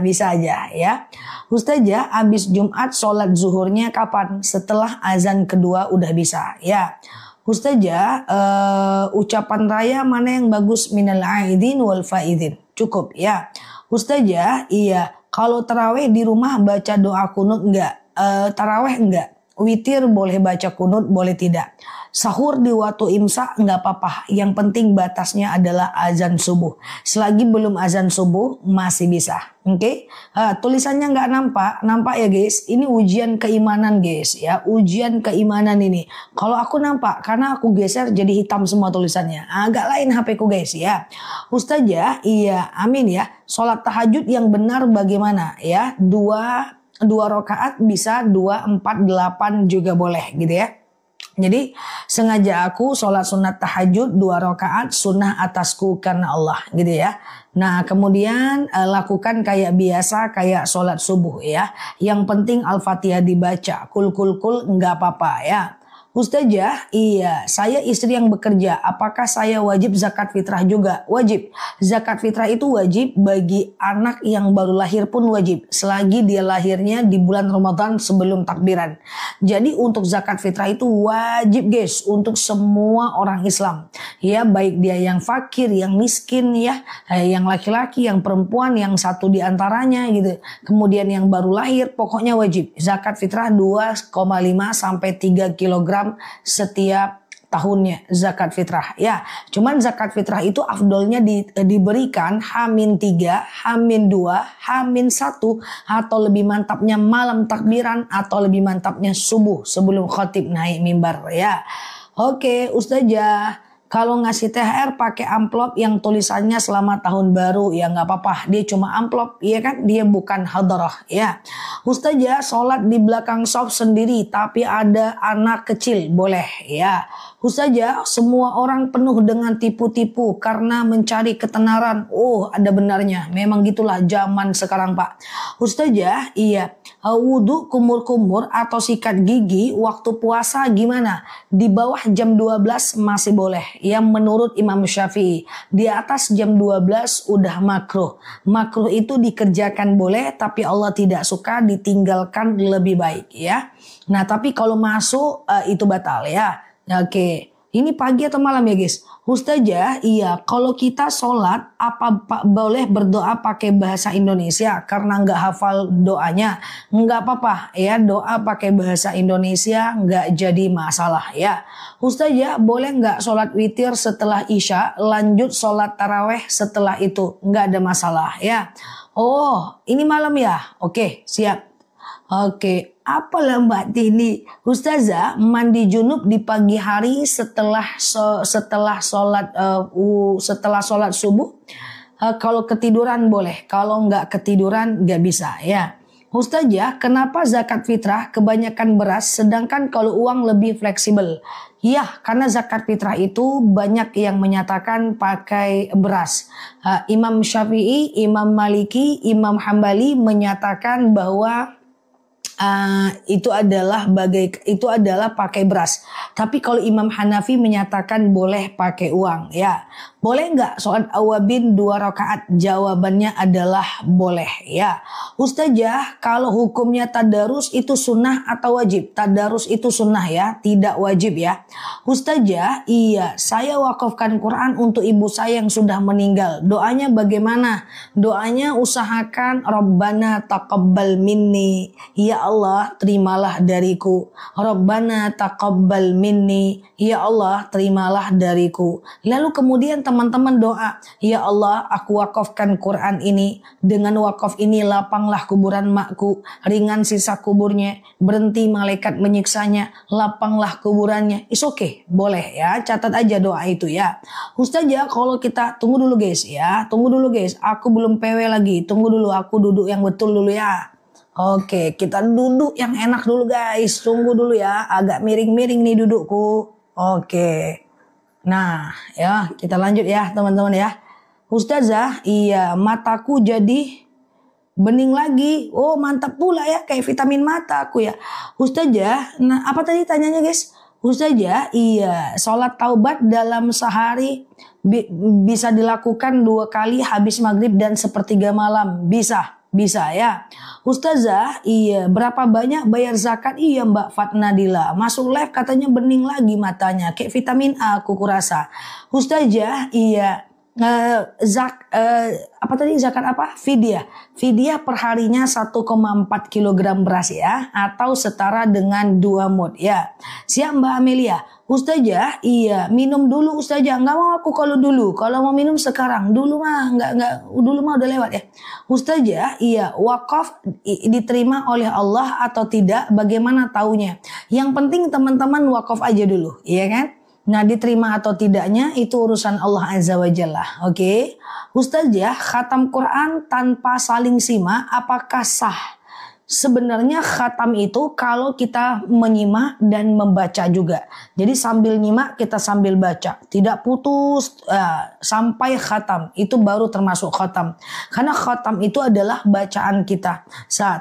Bisa aja ya. Ustazah, habis Jumat sholat zuhurnya kapan? Setelah azan kedua udah bisa ya. Ustazah, ucapan raya mana yang bagus? Minal aidin wal faidin. Cukup ya. Ustazah, iya. Kalau taraweh di rumah baca doa kunut enggak? Taraweh enggak. Witir boleh baca kunut, boleh tidak. Sahur di waktu imsak nggak apa-apa. Yang penting batasnya adalah azan subuh. Selagi belum azan subuh masih bisa. Oke? Tulisannya nggak nampak ya guys. Ini ujian keimanan guys ya. Ujian keimanan ini. Kalau aku nampak karena aku geser jadi hitam semua tulisannya. Agak lain HP ku guys ya. Ustazah, iya, amin ya. Sholat tahajud yang benar bagaimana ya? Dua rakaat bisa, 2, 4, 8 juga boleh gitu ya. Jadi sengaja aku sholat sunat tahajud 2 rakaat sunnah atasku karena Allah gitu ya. Nah kemudian lakukan kayak biasa kayak sholat subuh ya. Yang penting Al-Fatihah dibaca, kul nggak apa-apa ya. Ustazah, iya, saya istri yang bekerja. Apakah saya wajib zakat fitrah juga? Wajib. Zakat fitrah itu wajib bagi anak yang baru lahir pun wajib. Selagi dia lahirnya di bulan Ramadan sebelum takbiran. Jadi untuk zakat fitrah itu wajib guys. Untuk semua orang Islam. Ya, baik dia yang fakir, yang miskin ya. Yang laki-laki, yang perempuan, yang satu di antaranya gitu. Kemudian yang baru lahir, pokoknya wajib. Zakat fitrah 2,5 sampai 3 kilogram setiap tahunnya zakat fitrah ya. Cuman zakat fitrah itu afdolnya diberikan H-3, H-2, H-1 atau lebih mantapnya malam takbiran atau lebih mantapnya subuh sebelum khatib naik mimbar ya. Oke, Ustazah, kalau ngasih THR pakai amplop yang tulisannya selamat tahun baru ya nggak apa-apa. Dia cuma amplop ya kan, dia bukan hadarah ya. Ustazah, sholat di belakang shop sendiri tapi ada anak kecil boleh ya. Ustazah, semua orang penuh dengan tipu-tipu karena mencari ketenaran. Oh, ada benarnya. Memang gitulah zaman sekarang Pak. Ustazah, iya. Wudhu kumur-kumur atau sikat gigi waktu puasa gimana? Di bawah jam 12 masih boleh. Yang menurut Imam Syafi'i. Di atas jam 12 udah makruh. Makruh itu dikerjakan boleh tapi Allah tidak suka, ditinggalkan lebih baik ya. Nah tapi kalau masuk itu batal ya. Oke, ini pagi atau malam ya guys? Ustazah, iya, kalau kita sholat boleh berdoa pakai bahasa Indonesia karena nggak hafal doanya? Nggak apa-apa ya, doa pakai bahasa Indonesia nggak jadi masalah ya. Ustazah, boleh nggak sholat witir setelah isya lanjut sholat taraweh setelah itu? Nggak ada masalah ya. Oh, ini malam ya? Oke, siap. Oke, apalah Mbak Tini? Ustazah, mandi junub di pagi hari setelah sholat subuh. Kalau ketiduran boleh, kalau nggak ketiduran nggak bisa ya. Ustazah, kenapa zakat fitrah kebanyakan beras sedangkan kalau uang lebih fleksibel? Ya, karena zakat fitrah itu banyak yang menyatakan pakai beras. Imam Syafi'i, Imam Maliki, Imam Hambali menyatakan bahwa itu adalah pakai beras. Tapi kalau Imam Hanafi menyatakan boleh pakai uang ya. Boleh nggak sholat awabin 2 rakaat? Jawabannya adalah boleh ya. Ustazah, kalau hukumnya tadarus itu sunnah atau wajib? Tadarus itu sunnah ya, tidak wajib ya. Ustazah, iya, saya wakafkan Quran untuk ibu saya yang sudah meninggal. Doanya bagaimana? Doanya usahakan Rabbana taqabbal minni, ya Allah terimalah dariku. Rabbana taqabbal minni, ya Allah terimalah dariku. Lalu kemudian teman-teman doa, ya Allah aku wakafkan Quran ini, dengan wakaf ini lapanglah kuburan makku, ringan sisa kuburnya, berhenti malaikat menyiksanya, lapanglah kuburannya. It's okay, boleh ya, catat aja doa itu ya. Ustazah, kalau kita tunggu dulu guys ya, tunggu dulu guys, aku belum PW lagi, tunggu dulu, aku duduk yang betul dulu ya. Oke, kita duduk yang enak dulu guys, tunggu dulu ya, agak miring-miring nih dudukku. Oke. Nah ya, kita lanjut ya teman-teman ya. Ustazah, iya, mataku jadi bening lagi. Oh mantap pula ya, kayak vitamin mata aku ya. Ustazah, nah apa tadi tanyanya guys? Ustazah, iya, sholat taubat dalam sehari bisa dilakukan 2 kali habis maghrib dan sepertiga malam. Bisa ya. Ustazah, iya, berapa banyak bayar zakat? Iya Mbak Fatnadila. Masuk live katanya bening lagi matanya. Kayak vitamin A aku kurasa. Ustazah, iya. Apa tadi zakat apa? Fidyah per harinya 1,4 kilogram beras ya, atau setara dengan 2 mud ya. Siap Mbak Amelia. Ustazah, iya, minum dulu Ustazah. Nggak mau aku kalau mau minum sekarang. Dulu mah dulu mah udah lewat ya. Ustazah, iya, wakaf diterima oleh Allah atau tidak? Bagaimana taunya? Yang penting teman-teman wakaf aja dulu, iya kan? Nah, diterima atau tidaknya itu urusan Allah Azza wa Jalla. Oke. Ustazah, khatam Quran tanpa saling simak apakah sah? Sebenarnya khatam itu kalau kita menyimak dan membaca juga. Jadi sambil nyimak kita sambil baca. Tidak putus sampai khatam. Itu baru termasuk khatam. Karena khatam itu adalah bacaan kita.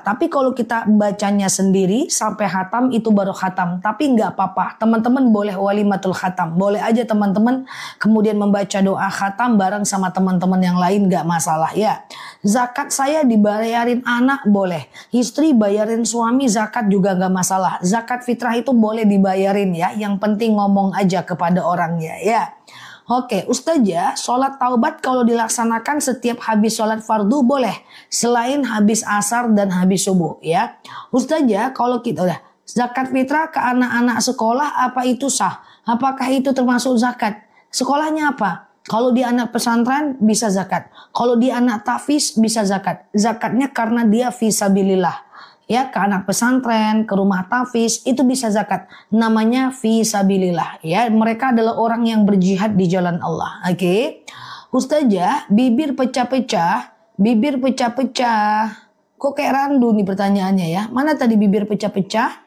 Tapi kalau kita bacanya sendiri sampai khatam itu baru khatam. Tapi nggak apa-apa. Teman-teman boleh walimatul khatam. Boleh aja teman-teman kemudian membaca doa khatam bareng sama teman-teman yang lain, nggak masalah ya. Zakat saya dibayarin anak boleh. Istri bayarin suami zakat juga nggak masalah. Zakat fitrah itu boleh dibayarin ya. Yang penting ngomong aja kepada orangnya ya. Oke, Ustazah, sholat taubat kalau dilaksanakan setiap habis sholat fardu boleh. Selain habis asar dan habis subuh ya. Ustazah, kalau kita udah zakat fitrah ke anak-anak sekolah apa itu sah? Apakah itu termasuk zakat? Sekolahnya apa? Kalau di anak pesantren bisa zakat. Kalau di anak tahfiz bisa zakat. Zakatnya karena dia fisabilillah. Ya, ke anak pesantren, ke rumah tahfiz itu bisa zakat. Namanya fisabilillah. Ya, mereka adalah orang yang berjihad di jalan Allah. Oke. Ustazah, bibir pecah-pecah. Kok kayak randu nih pertanyaannya ya. Mana tadi bibir pecah-pecah?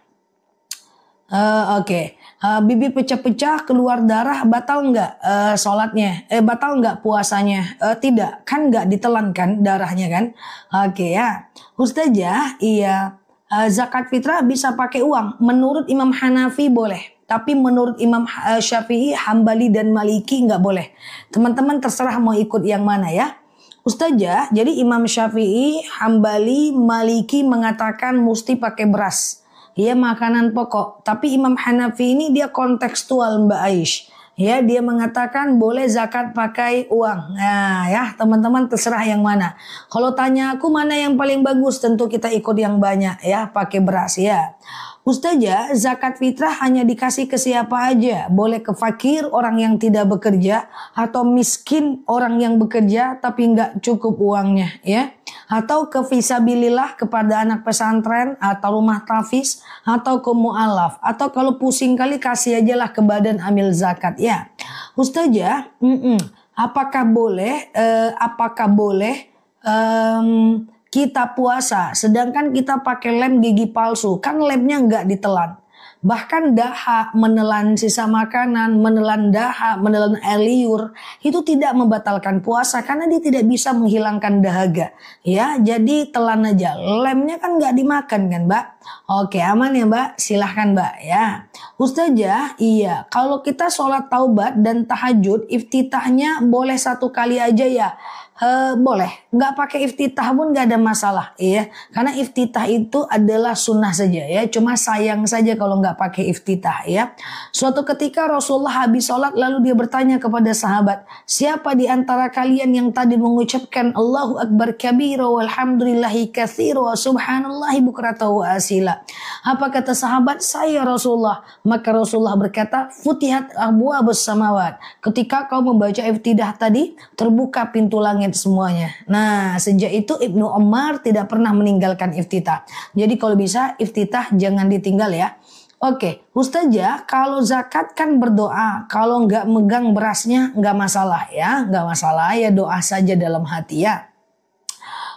Oke. Bibir pecah-pecah, keluar darah, batal nggak sholatnya? Batal nggak puasanya? Tidak, kan nggak ditelan kan darahnya kan? Oke ya. Ustazah, iya, zakat fitrah bisa pakai uang. Menurut Imam Hanafi boleh. Tapi menurut Imam Syafi'i, Hambali dan Maliki nggak boleh. Teman-teman terserah mau ikut yang mana ya. Ustazah, jadi Imam Syafi'i, Hambali, Maliki mengatakan mesti pakai beras. Ya, makanan pokok. Tapi Imam Hanafi ini dia kontekstual Mbak Aish. Ya, dia mengatakan boleh zakat pakai uang. Nah ya, teman-teman terserah yang mana. Kalau tanya aku mana yang paling bagus, tentu kita ikut yang banyak ya, pakai beras ya. Ustazah, zakat fitrah hanya dikasih ke siapa aja? Boleh ke fakir, orang yang tidak bekerja, atau miskin, orang yang bekerja tapi nggak cukup uangnya ya. Atau ke fisabilillah kepada anak pesantren atau rumah tahfiz atau ke mu'alaf, atau kalau pusing kali kasih aja lah ke badan amil zakat ya. Ustazah, apakah boleh kita puasa sedangkan kita pakai lem gigi palsu? Kan lemnya nggak ditelan. Bahkan dahak, menelan sisa makanan, menelan dahak, menelan air liur, itu tidak membatalkan puasa karena dia tidak bisa menghilangkan dahaga. Ya, jadi telan aja. Lemnya kan nggak dimakan kan, Mbak? Oke, aman ya, Mbak? Silahkan, Mbak. Ya, Ustazah, iya. Kalau kita sholat taubat dan tahajud, iftitahnya boleh 1 kali aja ya. Boleh, nggak pakai iftitah pun nggak ada masalah ya, karena iftitah itu adalah sunnah saja ya, cuma sayang saja kalau nggak pakai iftitah ya. Suatu ketika Rasulullah habis sholat lalu dia bertanya kepada sahabat, siapa di antara kalian yang tadi mengucapkan Allahu Akbar kabira walhamdulillahi katsira wa subhanallahi bukrata wa asila? Apa kata sahabat? Saya Rasulullah. Maka Rasulullah berkata, futihat abwaabus samawat. Ketika kau membaca iftitah tadi, terbuka pintu langit semuanya. Nah, sejak itu Ibnu Umar tidak pernah meninggalkan iftitah. Jadi kalau bisa iftitah jangan ditinggal ya. Oke, Ustazah, kalau zakat kan berdoa. Kalau nggak megang berasnya nggak masalah ya. Nggak masalah ya, doa saja dalam hati ya.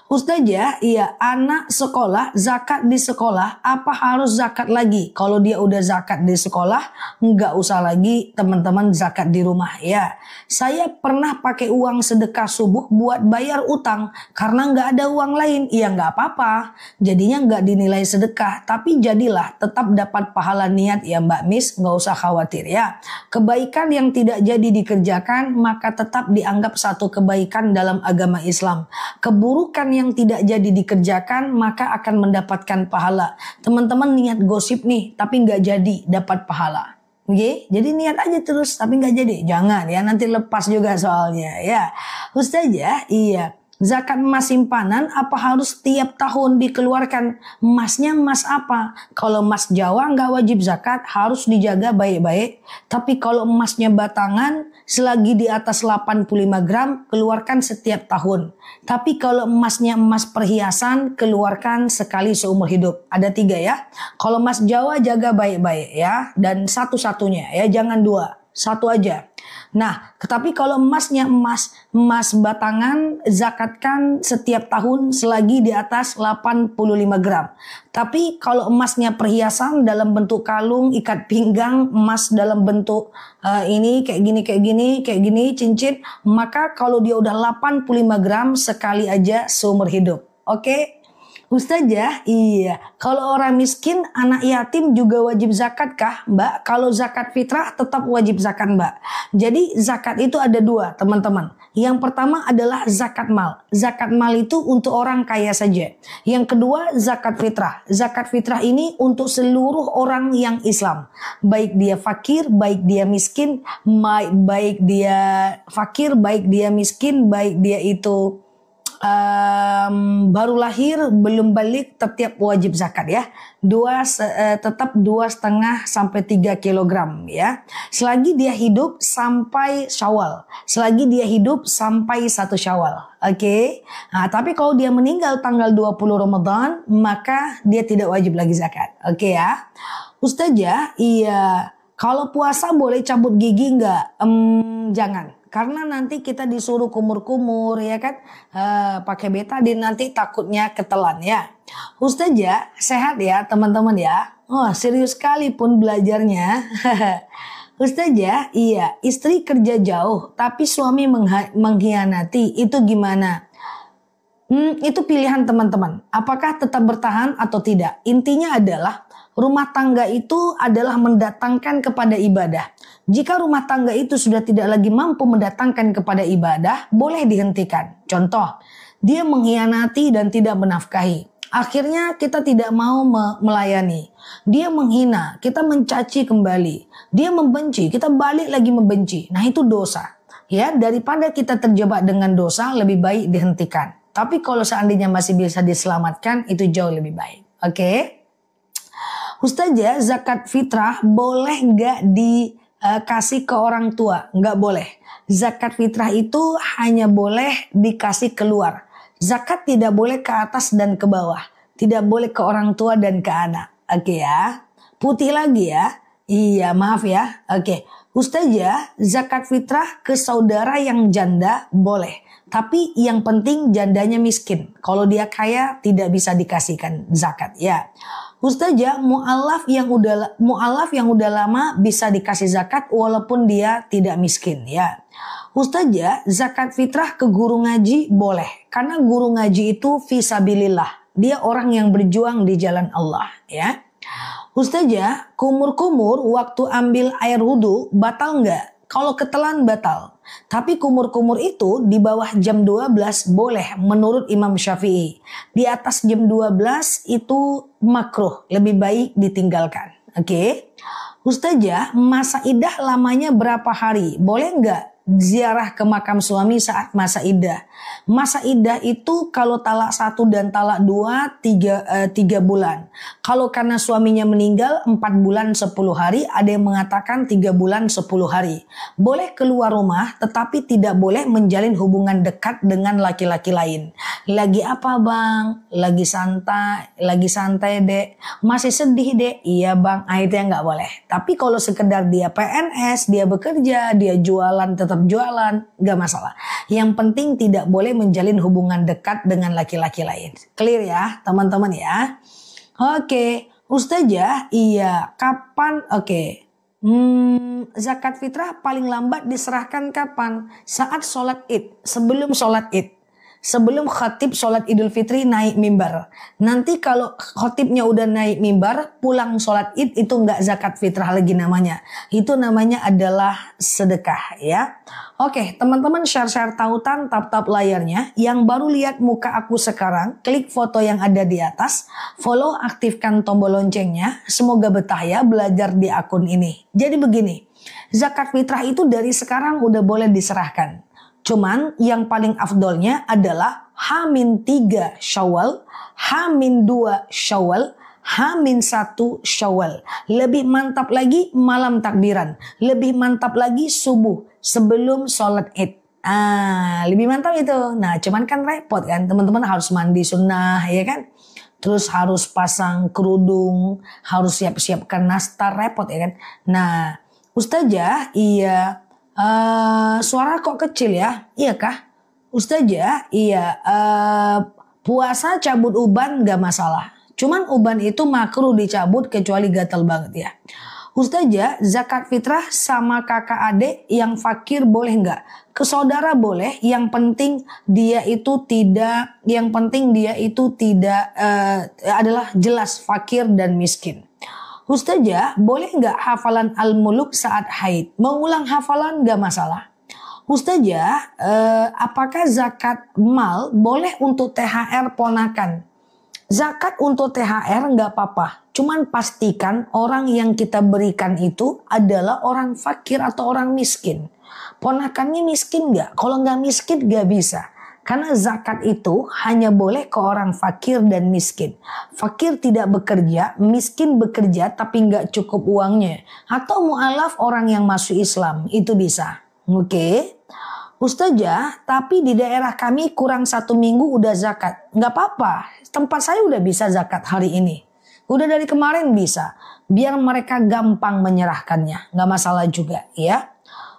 Ustazah, iya, anak sekolah, zakat di sekolah, apa harus zakat lagi? Kalau dia udah zakat di sekolah, nggak usah lagi teman-teman zakat di rumah ya. Saya pernah pakai uang sedekah subuh buat bayar utang, karena nggak ada uang lain. Ya nggak apa-apa, jadinya nggak dinilai sedekah, tapi jadilah tetap dapat pahala niat ya Mbak Miss, nggak usah khawatir ya. Kebaikan yang tidak jadi dikerjakan, maka tetap dianggap satu kebaikan dalam agama Islam. Keburukan yang tidak jadi dikerjakan maka akan mendapatkan pahala. Teman-teman niat gosip nih tapi nggak jadi dapat pahala. Oke, jadi niat aja terus tapi nggak jadi. Jangan ya, nanti lepas juga soalnya ya. Ustazah, iya. Zakat emas simpanan apa harus tiap tahun dikeluarkan? Emasnya emas apa? Kalau emas Jawa nggak wajib zakat, harus dijaga baik-baik. Tapi kalau emasnya batangan, selagi di atas 85 gram, keluarkan setiap tahun. Tapi kalau emasnya emas perhiasan, keluarkan sekali seumur hidup. Ada 3 ya. Kalau emas Jawa jaga baik-baik ya. Dan satu-satunya ya, jangan 2. 1 aja. Nah, tetapi kalau emasnya emas batangan, zakatkan setiap tahun selagi di atas 85 gram. Tapi kalau emasnya perhiasan dalam bentuk kalung, ikat pinggang, emas dalam bentuk ini kayak gini, cincin, maka kalau dia udah 85 gram sekali aja seumur hidup. Oke? Ustazah, iya. Kalau orang miskin, anak yatim juga wajib zakat kah, Mbak? Kalau zakat fitrah tetap wajib zakat, Mbak. Jadi zakat itu ada 2, teman-teman. Yang pertama adalah zakat mal. Zakat mal itu untuk orang kaya saja. Yang kedua zakat fitrah. Zakat fitrah ini untuk seluruh orang yang Islam. Baik dia fakir, baik dia miskin, baik dia fakir, baik dia miskin, baik dia itu baru lahir belum balik, tetap wajib zakat ya. Tetap 2,5 sampai 3 kilogram ya. Selagi dia hidup sampai Syawal, selagi dia hidup sampai 1 Syawal. Oke. Nah, tapi kalau dia meninggal tanggal 20 Ramadan, maka dia tidak wajib lagi zakat. Oke ya. Ustazah, iya. Kalau puasa boleh cabut gigi nggak? Jangan. Karena nanti kita disuruh kumur-kumur ya kan, pakai betadine, nanti takutnya ketelan ya. Ustazah, sehat ya teman-teman ya. Oh, serius sekali pun belajarnya. Ustazah, iya, istri kerja jauh tapi suami mengkhianati, itu gimana? Itu pilihan teman-teman. Apakah tetap bertahan atau tidak? Intinya adalah rumah tangga itu adalah mendatangkan kepada ibadah. Jika rumah tangga itu sudah tidak lagi mampu mendatangkan kepada ibadah, boleh dihentikan. Contoh, dia mengkhianati dan tidak menafkahi. Akhirnya kita tidak mau melayani. Dia menghina, kita mencaci kembali. Dia membenci, kita balik lagi membenci. Nah, itu dosa. Ya, daripada kita terjebak dengan dosa, lebih baik dihentikan. Tapi kalau seandainya masih bisa diselamatkan, itu jauh lebih baik. Oke? Ustazah, zakat fitrah boleh nggak dikasih ke orang tua? Nggak boleh. Zakat fitrah itu hanya boleh dikasih keluar. Zakat tidak boleh ke atas dan ke bawah. Tidak boleh ke orang tua dan ke anak. Oke ya. Putih lagi ya. Iya, maaf ya. Oke. Ustazah, zakat fitrah ke saudara yang janda boleh. Tapi yang penting jandanya miskin. Kalau dia kaya tidak bisa dikasihkan zakat ya. Ustazah, mu'alaf yang udah lama bisa dikasih zakat walaupun dia tidak miskin ya. Ustazah, zakat fitrah ke guru ngaji boleh. Karena guru ngaji itu fisabilillah. Dia orang yang berjuang di jalan Allah ya. Ustazah, kumur-kumur waktu ambil air wudu batal nggak? Kalau ketelan batal. Tapi kumur-kumur itu di bawah jam 12 boleh menurut Imam Syafi'i. Di atas jam 12 itu makruh, lebih baik ditinggalkan. Oke. Ustazah, masa iddah lamanya berapa hari? Boleh nggak ziarah ke makam suami saat masa iddah? Masa iddah itu kalau talak 1 dan talak 2 3 bulan. Kalau karena suaminya meninggal 4 bulan 10 hari, ada yang mengatakan 3 bulan 10 hari. Boleh keluar rumah tetapi tidak boleh menjalin hubungan dekat dengan laki-laki lain. Lagi apa bang? Lagi santai dek. Masih sedih dek? Iya bang, itu yang nggak boleh. Tapi kalau sekedar dia PNS, dia bekerja, dia jualan tetap tetap jualan, gak masalah. Yang penting tidak boleh menjalin hubungan dekat dengan laki-laki lain. Clear ya teman-teman ya. Oke, Ustazah, iya kapan? Oke. Zakat fitrah paling lambat diserahkan kapan? Saat sholat id, sebelum sholat id. Sebelum khatib sholat idul fitri naik mimbar. Nanti kalau khatibnya udah naik mimbar, pulang sholat id itu nggak zakat fitrah lagi namanya. Itu namanya adalah sedekah ya. Oke teman-teman, share-share tautan, tap-tap layarnya. Yang baru lihat muka aku sekarang, klik foto yang ada di atas. Follow, aktifkan tombol loncengnya. Semoga betah ya belajar di akun ini. Jadi begini, zakat fitrah itu dari sekarang udah boleh diserahkan. Cuman yang paling afdolnya adalah H-3 Syawal, H-2 Syawal, H-1 Syawal. Lebih mantap lagi malam takbiran. Lebih mantap lagi subuh sebelum sholat id. Lebih mantap itu. Nah cuman kan repot kan. Teman-teman harus mandi sunnah ya kan. Terus harus pasang kerudung. Harus siap-siapkan nastar, repot ya kan. Nah Ustazah, iya. Suara kok kecil ya? Iya kah? Ustazah, iya. Puasa cabut uban gak masalah. Cuman uban itu makruh dicabut kecuali gatal banget ya. Ustazah, zakat fitrah sama kakak adik yang fakir boleh nggak? Ke saudara boleh. Yang penting dia itu tidak. Adalah jelas fakir dan miskin. Ustazah, boleh nggak hafalan Al-Muluk saat haid? Mengulang hafalan nggak masalah. Ustazah, apakah zakat mal boleh untuk THR ponakan? Zakat untuk THR nggak apa-apa. Cuman pastikan orang yang kita berikan itu adalah orang fakir atau orang miskin. Ponakannya miskin nggak? Kalau nggak miskin nggak bisa. Karena zakat itu hanya boleh ke orang fakir dan miskin. Fakir tidak bekerja, miskin bekerja tapi nggak cukup uangnya. Atau mu'alaf orang yang masuk Islam, itu bisa. Oke. Ustazah, tapi di daerah kami kurang 1 minggu udah zakat. Nggak apa-apa, tempat saya udah bisa zakat hari ini. Udah dari kemarin bisa. Biar mereka gampang menyerahkannya. Nggak masalah juga ya.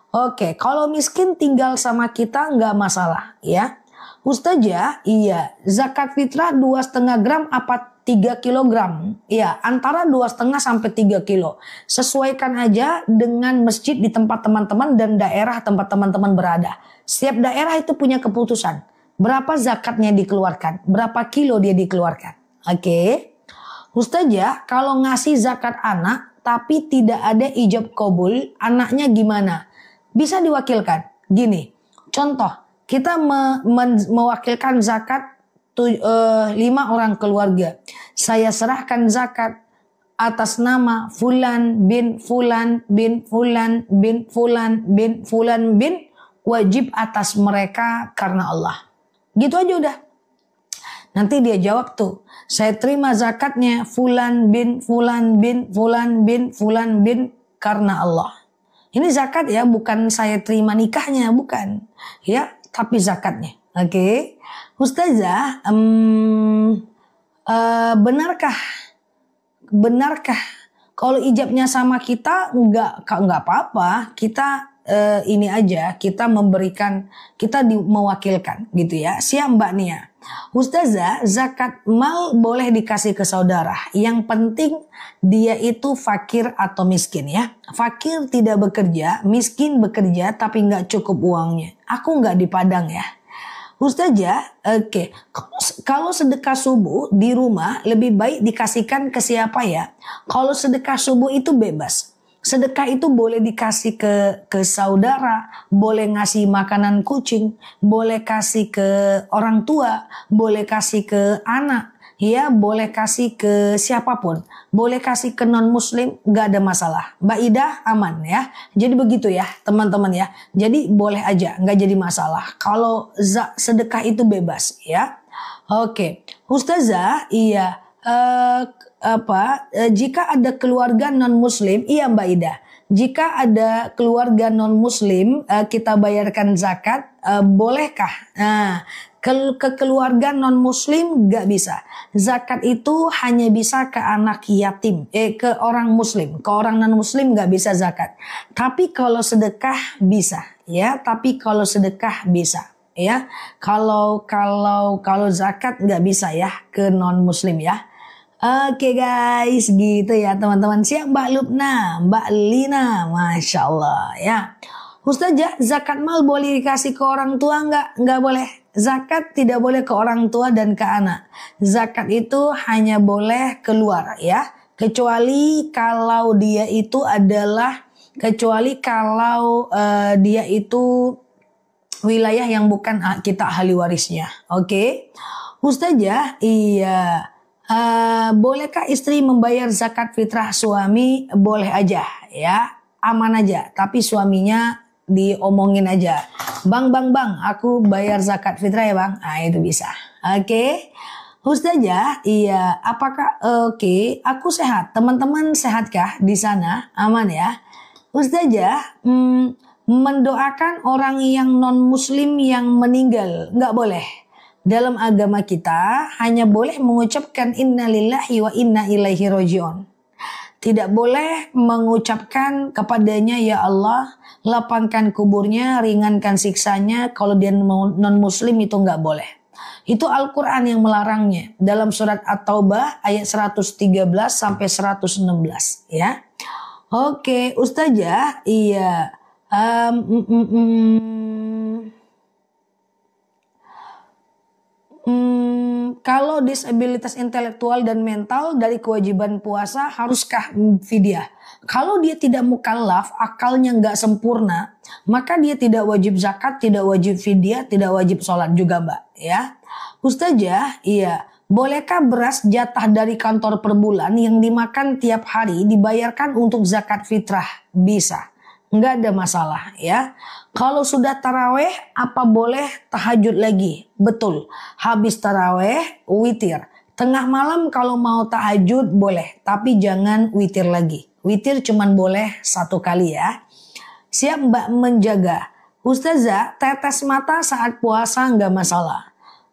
Oke, kalau miskin tinggal sama kita nggak masalah ya. Ustazah, iya, zakat fitrah 2,5 gram apa 3 kilogram? Iya, antara 2,5 sampai 3 kilo. Sesuaikan aja dengan masjid di tempat teman-teman dan daerah tempat teman-teman berada. Setiap daerah itu punya keputusan. Berapa zakatnya dikeluarkan? Berapa kilo dia dikeluarkan? Oke. Ustazah, kalau ngasih zakat anak tapi tidak ada ijab kabul, anaknya gimana? Bisa diwakilkan. Gini, contoh. Kita mewakilkan zakat 5 orang keluarga. Saya serahkan zakat atas nama Fulan bin Fulan bin Fulan bin Fulan bin Fulan bin, wajib atas mereka karena Allah. Gitu aja udah. Nanti dia jawab tuh, saya terima zakatnya Fulan bin Fulan bin Fulan bin Fulan bin karena Allah. Ini zakat ya, bukan saya terima nikahnya, bukan. Ya. Tapi zakatnya, oke. Ustazah, benarkah kalau ijabnya sama kita nggak apa-apa, kita ini aja, kita memberikan, kita mewakilkan gitu ya. Siap Mbak Nia. Ustazah, zakat mal boleh dikasih ke saudara. Yang penting dia itu fakir atau miskin ya. Fakir tidak bekerja, miskin bekerja tapi nggak cukup uangnya. Aku nggak di Padang ya. Ustazah, oke. Kalau sedekah subuh di rumah lebih baik dikasihkan ke siapa ya? Kalau sedekah subuh itu bebas. Sedekah itu boleh dikasih ke saudara, boleh ngasih makanan kucing, boleh kasih ke orang tua, boleh kasih ke anak, ya boleh kasih ke siapapun, boleh kasih ke non muslim, gak ada masalah. Mbak Ida aman ya. Jadi begitu ya teman-teman ya. Jadi boleh aja, gak jadi masalah. Kalau sedekah itu bebas ya. Oke, Ustazah, iya. Jika ada keluarga non muslim, iya Mbak Ida, jika ada keluarga non muslim kita bayarkan zakat, bolehkah? Nah, Ke keluarga non muslim gak bisa. Zakat itu hanya bisa ke anak yatim, ke orang muslim, ke orang non muslim gak bisa zakat. Tapi kalau sedekah bisa, ya. Tapi kalau sedekah bisa, ya. Kalau zakat gak bisa ya ke non muslim ya. Oke guys, gitu ya teman-teman. Siap Mbak Lubna, Mbak Lina, Masya Allah ya. Ustazah, zakat mal boleh dikasih ke orang tua nggak? Nggak boleh. Zakat tidak boleh ke orang tua dan ke anak. Zakat itu hanya boleh keluar ya. Kecuali kalau dia itu wilayah yang bukan kita ahli warisnya. Oke. Ustazah, iya. Bolehkah istri membayar zakat fitrah suami? Boleh aja ya, aman aja. Tapi suaminya diomongin aja, bang, aku bayar zakat fitrah ya bang. Nah itu bisa. Oke. Ustazah, iya. Apakah oke? Aku sehat. Teman-teman sehatkah di sana? Aman ya. Ustazah, mendoakan orang yang non muslim yang meninggal nggak boleh. Dalam agama kita hanya boleh mengucapkan innalillahi wa inna ilaihi rajiun. Tidak boleh mengucapkan kepadanya ya Allah, lapangkan kuburnya, ringankan siksanya. Kalau dia non muslim itu nggak boleh. Itu Al-Quran yang melarangnya. Dalam surat At-Taubah ayat 113 sampai 116 ya. Oke, Ustazah, iya. Kalau disabilitas intelektual dan mental dari kewajiban puasa haruskah fidyah? Kalau dia tidak mukallaf, akalnya nggak sempurna, maka dia tidak wajib zakat, tidak wajib fidyah, tidak wajib sholat juga Mbak. Ya, Ustazah, iya. Bolehkah beras jatah dari kantor per bulan yang dimakan tiap hari dibayarkan untuk zakat fitrah? Bisa. Nggak ada masalah ya. Kalau sudah taraweh apa boleh tahajud lagi? Betul. Habis taraweh witir. Tengah malam kalau mau tahajud boleh. Tapi jangan witir lagi. Witir cuman boleh 1 kali ya. Siap Mbak menjaga. Ustazah, tetes mata saat puasa nggak masalah.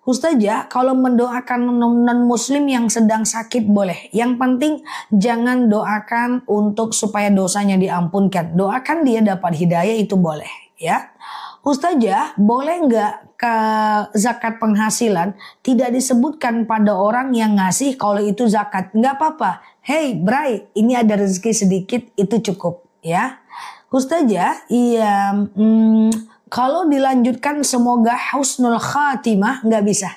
Ustazah, kalau mendoakan non muslim yang sedang sakit boleh. Yang penting jangan doakan untuk supaya dosanya diampunkan. Doakan dia dapat hidayah itu boleh ya. Ustazah, boleh nggak ke zakat penghasilan tidak disebutkan pada orang yang ngasih kalau itu zakat? Nggak apa-apa. Hey Bray, ini ada rezeki sedikit itu cukup ya. Ustazah, iya. Kalau dilanjutkan semoga husnul khatimah nggak bisa.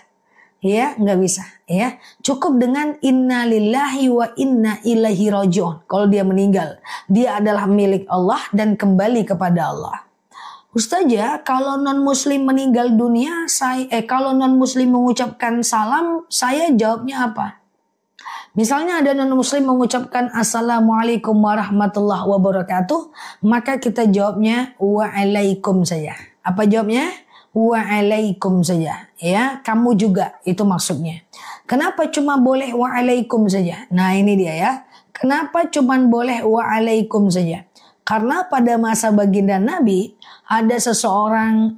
Ya, nggak bisa. Ya, cukup dengan innalillahi wa inna ilaihi rajiun. Kalau dia meninggal, dia adalah milik Allah dan kembali kepada Allah. Ustazah, kalau non muslim meninggal dunia, kalau non muslim mengucapkan salam, saya jawabnya apa? Misalnya ada non muslim mengucapkan assalamualaikum warahmatullahi wabarakatuh, maka kita jawabnya waalaikum saja. Apa jawabnya? Waalaikum saja. Ya, kamu juga itu maksudnya. Kenapa cuma boleh waalaikum saja? Nah, ini dia ya. Kenapa cuma boleh waalaikum saja? Karena pada masa baginda Nabi ada seseorang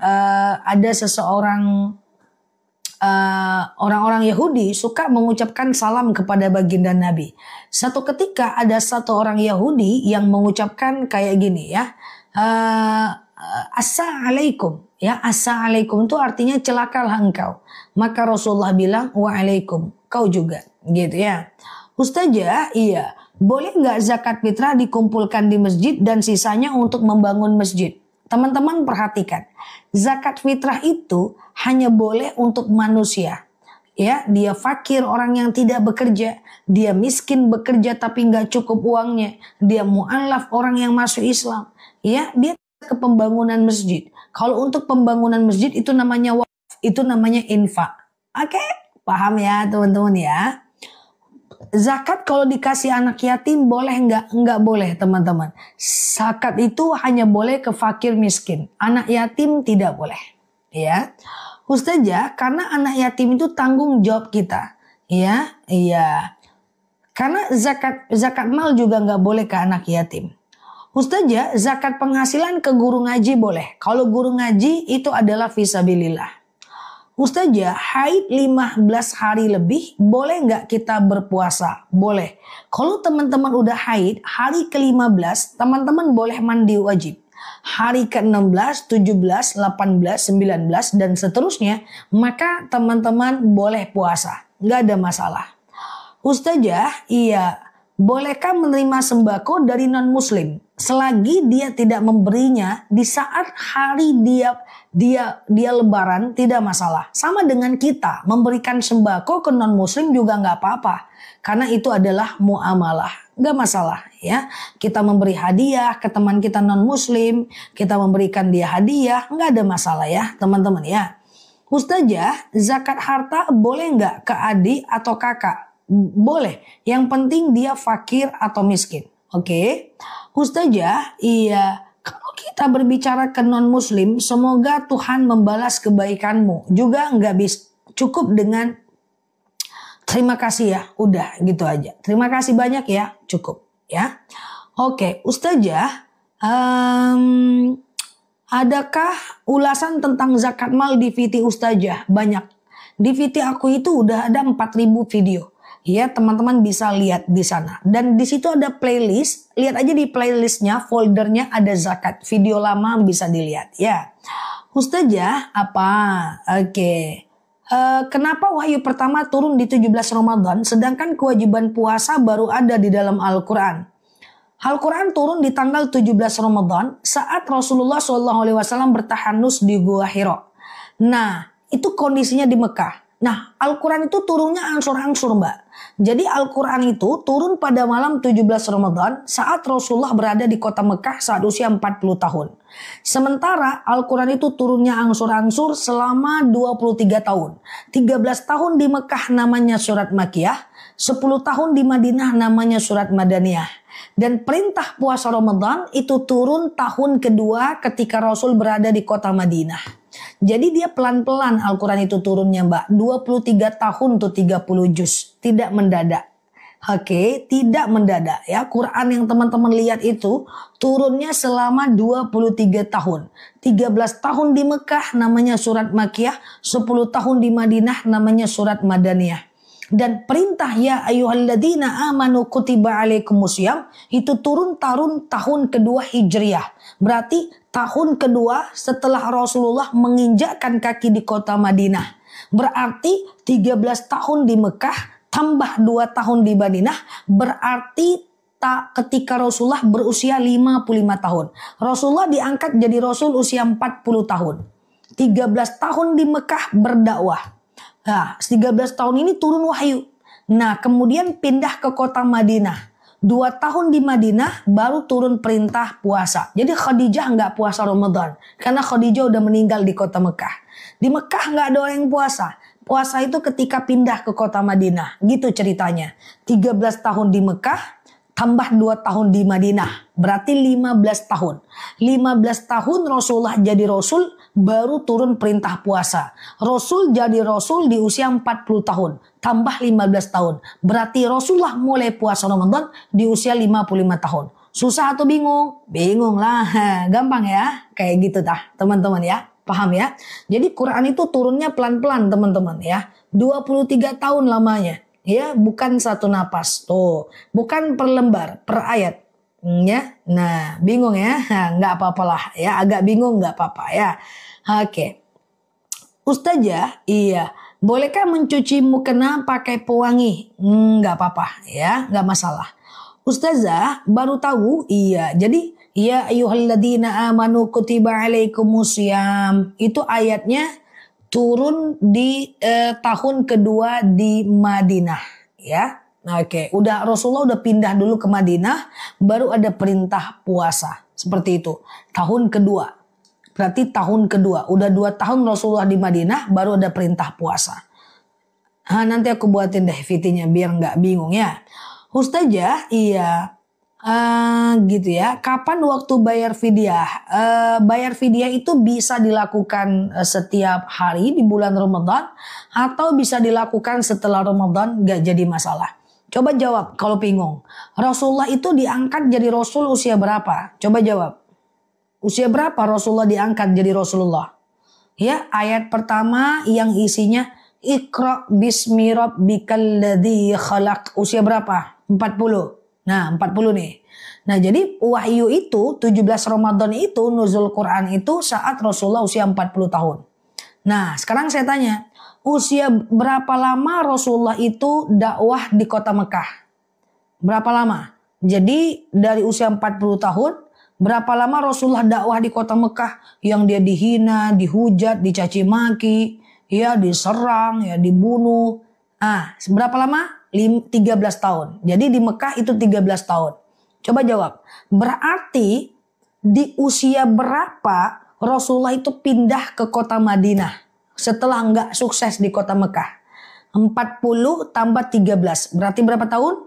orang-orang Yahudi suka mengucapkan salam kepada baginda Nabi. Satu ketika ada satu orang Yahudi yang mengucapkan kayak gini ya, assalamualaikum. Ya, assalamualaikum itu artinya celakalah engkau. Maka Rasulullah bilang waalaikum, kau juga, gitu ya. Ustazah, iya, boleh nggak zakat fitrah dikumpulkan di masjid dan sisanya untuk membangun masjid? Teman-teman perhatikan, zakat fitrah itu hanya boleh untuk manusia. Ya, dia fakir, orang yang tidak bekerja, dia miskin bekerja tapi nggak cukup uangnya, dia mu'alaf, orang yang masuk Islam. Ya, dia ke pembangunan masjid. Kalau untuk pembangunan masjid itu namanya wakaf, itu namanya infak. Oke, paham ya teman-teman ya. Zakat kalau dikasih anak yatim boleh nggak? Nggak boleh teman-teman. Zakat itu hanya boleh ke fakir miskin. Anak yatim tidak boleh. Ya, Ustazah, karena anak yatim itu tanggung jawab kita. Ya, iya. Karena zakat mal juga nggak boleh ke anak yatim. Ustazah, zakat penghasilan ke guru ngaji boleh. Kalau guru ngaji itu adalah fisabilillah. Ustazah, haid 15 hari lebih, boleh nggak kita berpuasa? Boleh. Kalau teman-teman udah haid, hari ke-15, teman-teman boleh mandi wajib. Hari ke-16, 17, 18, 19, dan seterusnya, maka teman-teman boleh puasa. Nggak ada masalah. Ustazah, iya, bolehkah menerima sembako dari non-muslim selagi dia tidak memberinya di saat hari dia lebaran, tidak masalah. Sama dengan kita memberikan sembako ke non-muslim juga nggak apa-apa, karena itu adalah muamalah, nggak masalah ya. Kita memberi hadiah ke teman kita non-muslim, kita memberikan dia hadiah, nggak ada masalah ya teman-teman ya. Ustazah, zakat harta boleh nggak ke adik atau kakak? Boleh, yang penting dia fakir atau miskin. Oke. Ustazah, iya, kalau kita berbicara ke non-muslim, semoga Tuhan membalas kebaikanmu. Juga nggak bisa cukup dengan terima kasih ya, udah gitu aja. Terima kasih banyak ya, cukup ya. Oke, Ustazah, adakah ulasan tentang zakat mal di VT Ustazah? Banyak. Di VT aku itu udah ada 4.000 video. Ya, teman-teman bisa lihat di sana. Dan di situ ada playlist. Lihat aja di playlistnya, foldernya ada zakat. Video lama bisa dilihat ya. Ustazah, apa? Oke. Kenapa wahyu pertama turun di 17 Ramadan, sedangkan kewajiban puasa baru ada di dalam Al-Quran? Al-Quran turun di tanggal 17 Ramadan saat Rasulullah SAW bertahanus di Gua Hira. Nah, itu kondisinya di Mekah. Nah, Al-Quran itu turunnya angsur-angsur, Mbak. Jadi Al-Quran itu turun pada malam 17 Ramadan saat Rasulullah berada di kota Mekah saat usia 40 tahun. Sementara Al-Quran itu turunnya angsur-angsur selama 23 tahun. 13 tahun di Mekah namanya surat Makkiyah, 10 tahun di Madinah namanya surat Madaniyah. Dan perintah puasa Ramadan itu turun tahun kedua ketika Rasul berada di kota Madinah. Jadi dia pelan-pelan Al-Quran itu turunnya, Mbak. 23 tahun tuh 30 juz. Tidak mendadak. Oke, tidak mendadak ya. Quran yang teman-teman lihat itu turunnya selama 23 tahun. 13 tahun di Mekah namanya surat Makkiyah, 10 tahun di Madinah namanya surat Madaniyah. Dan perintah ya ayyuhalladzina amanu kutiba alaikumusiyam itu turun tahun kedua Hijriah. Berarti tahun kedua setelah Rasulullah menginjakkan kaki di kota Madinah. Berarti 13 tahun di Mekah tambah 2 tahun di Madinah, berarti ketika Rasulullah berusia 55 tahun. Rasulullah diangkat jadi Rasul usia 40 tahun. 13 tahun di Mekah berdakwah. Nah, 13 tahun ini turun wahyu. Nah, kemudian pindah ke kota Madinah. 2 tahun di Madinah baru turun perintah puasa. Jadi Khadijah nggak puasa Ramadan. Karena Khadijah udah meninggal di kota Mekah. Di Mekah nggak ada orang yang puasa. Puasa itu ketika pindah ke kota Madinah. Gitu ceritanya. 13 tahun di Mekah tambah 2 tahun di Madinah. Berarti 15 tahun. 15 tahun Rasulullah jadi Rasul, baru turun perintah puasa. Rasul jadi Rasul di usia 40 tahun. Tambah 15 tahun. Berarti Rasulullah mulai puasa Ramadan di usia 55 tahun. Susah atau bingung? Bingung lah. Gampang ya. Kayak gitu dah teman-teman ya. Paham ya? Jadi Quran itu turunnya pelan-pelan teman-teman ya. 23 tahun lamanya. Ya, bukan satu napas. Tuh, bukan per lembar, per ayat. Ya. Nah, bingung ya? Nah, nggak apa-apalah ya, agak bingung nggak apa-apa ya. Oke. Ustazah, iya, bolehkah mencuci mukena pakai pewangi? Nggak apa-apa ya, nggak masalah. Ustazah, baru tahu, iya. Jadi, ya ayyuhalladzina amanu kutiba alaikumusiyam. Itu ayatnya turun di tahun kedua di Madinah ya. Nah, oke, udah Rasulullah udah pindah dulu ke Madinah, baru ada perintah puasa. Seperti itu. Tahun kedua. Berarti tahun kedua. Udah 2 tahun Rasulullah di Madinah, baru ada perintah puasa. Nah, nanti aku buatin deh VT-nya biar nggak bingung ya. Ustazah, iya. Gitu ya. Kapan waktu bayar fidyah? Bayar fidyah itu bisa dilakukan setiap hari di bulan Ramadan atau bisa dilakukan setelah Ramadan, gak jadi masalah. Coba jawab kalau bingung. Rasulullah itu diangkat jadi Rasul usia berapa? Coba jawab. Usia berapa Rasulullah diangkat jadi Rasulullah? Ya, ayat pertama yang isinya Iqra bismi rabbikal ladzi khalaq. Usia berapa? 40. Nah, 40 nih. Nah, jadi wahyu itu 17 Ramadan itu nuzul Quran itu saat Rasulullah usia 40 tahun. Nah, sekarang saya tanya, usia berapa lama Rasulullah itu dakwah di kota Mekah? Berapa lama? Jadi dari usia 40 tahun, berapa lama Rasulullah dakwah di kota Mekah yang dia dihina, dihujat, dicaci maki, ya diserang, ya dibunuh. Ah, berapa lama? 13 tahun. Jadi di Mekah itu 13 tahun. Coba jawab. Berarti di usia berapa Rasulullah itu pindah ke kota Madinah setelah nggak sukses di kota Mekah? 40 tambah 13. Berarti berapa tahun?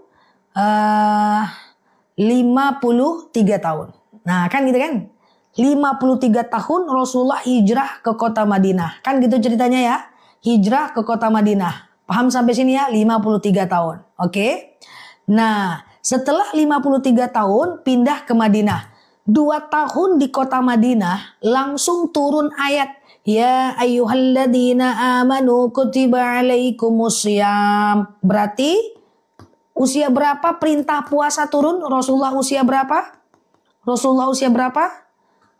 53 tahun. Nah kan gitu kan. 53 tahun Rasulullah hijrah ke kota Madinah. Kan gitu ceritanya ya. Hijrah ke kota Madinah. Paham sampai sini ya? 53 tahun. Oke. Nah, setelah 53 tahun pindah ke Madinah. 2 tahun di kota Madinah langsung turun ayat. Ya ayyuhalladzina amanu kutiba alaikumusiyam. Berarti usia berapa perintah puasa turun? Rasulullah usia berapa? Rasulullah usia berapa?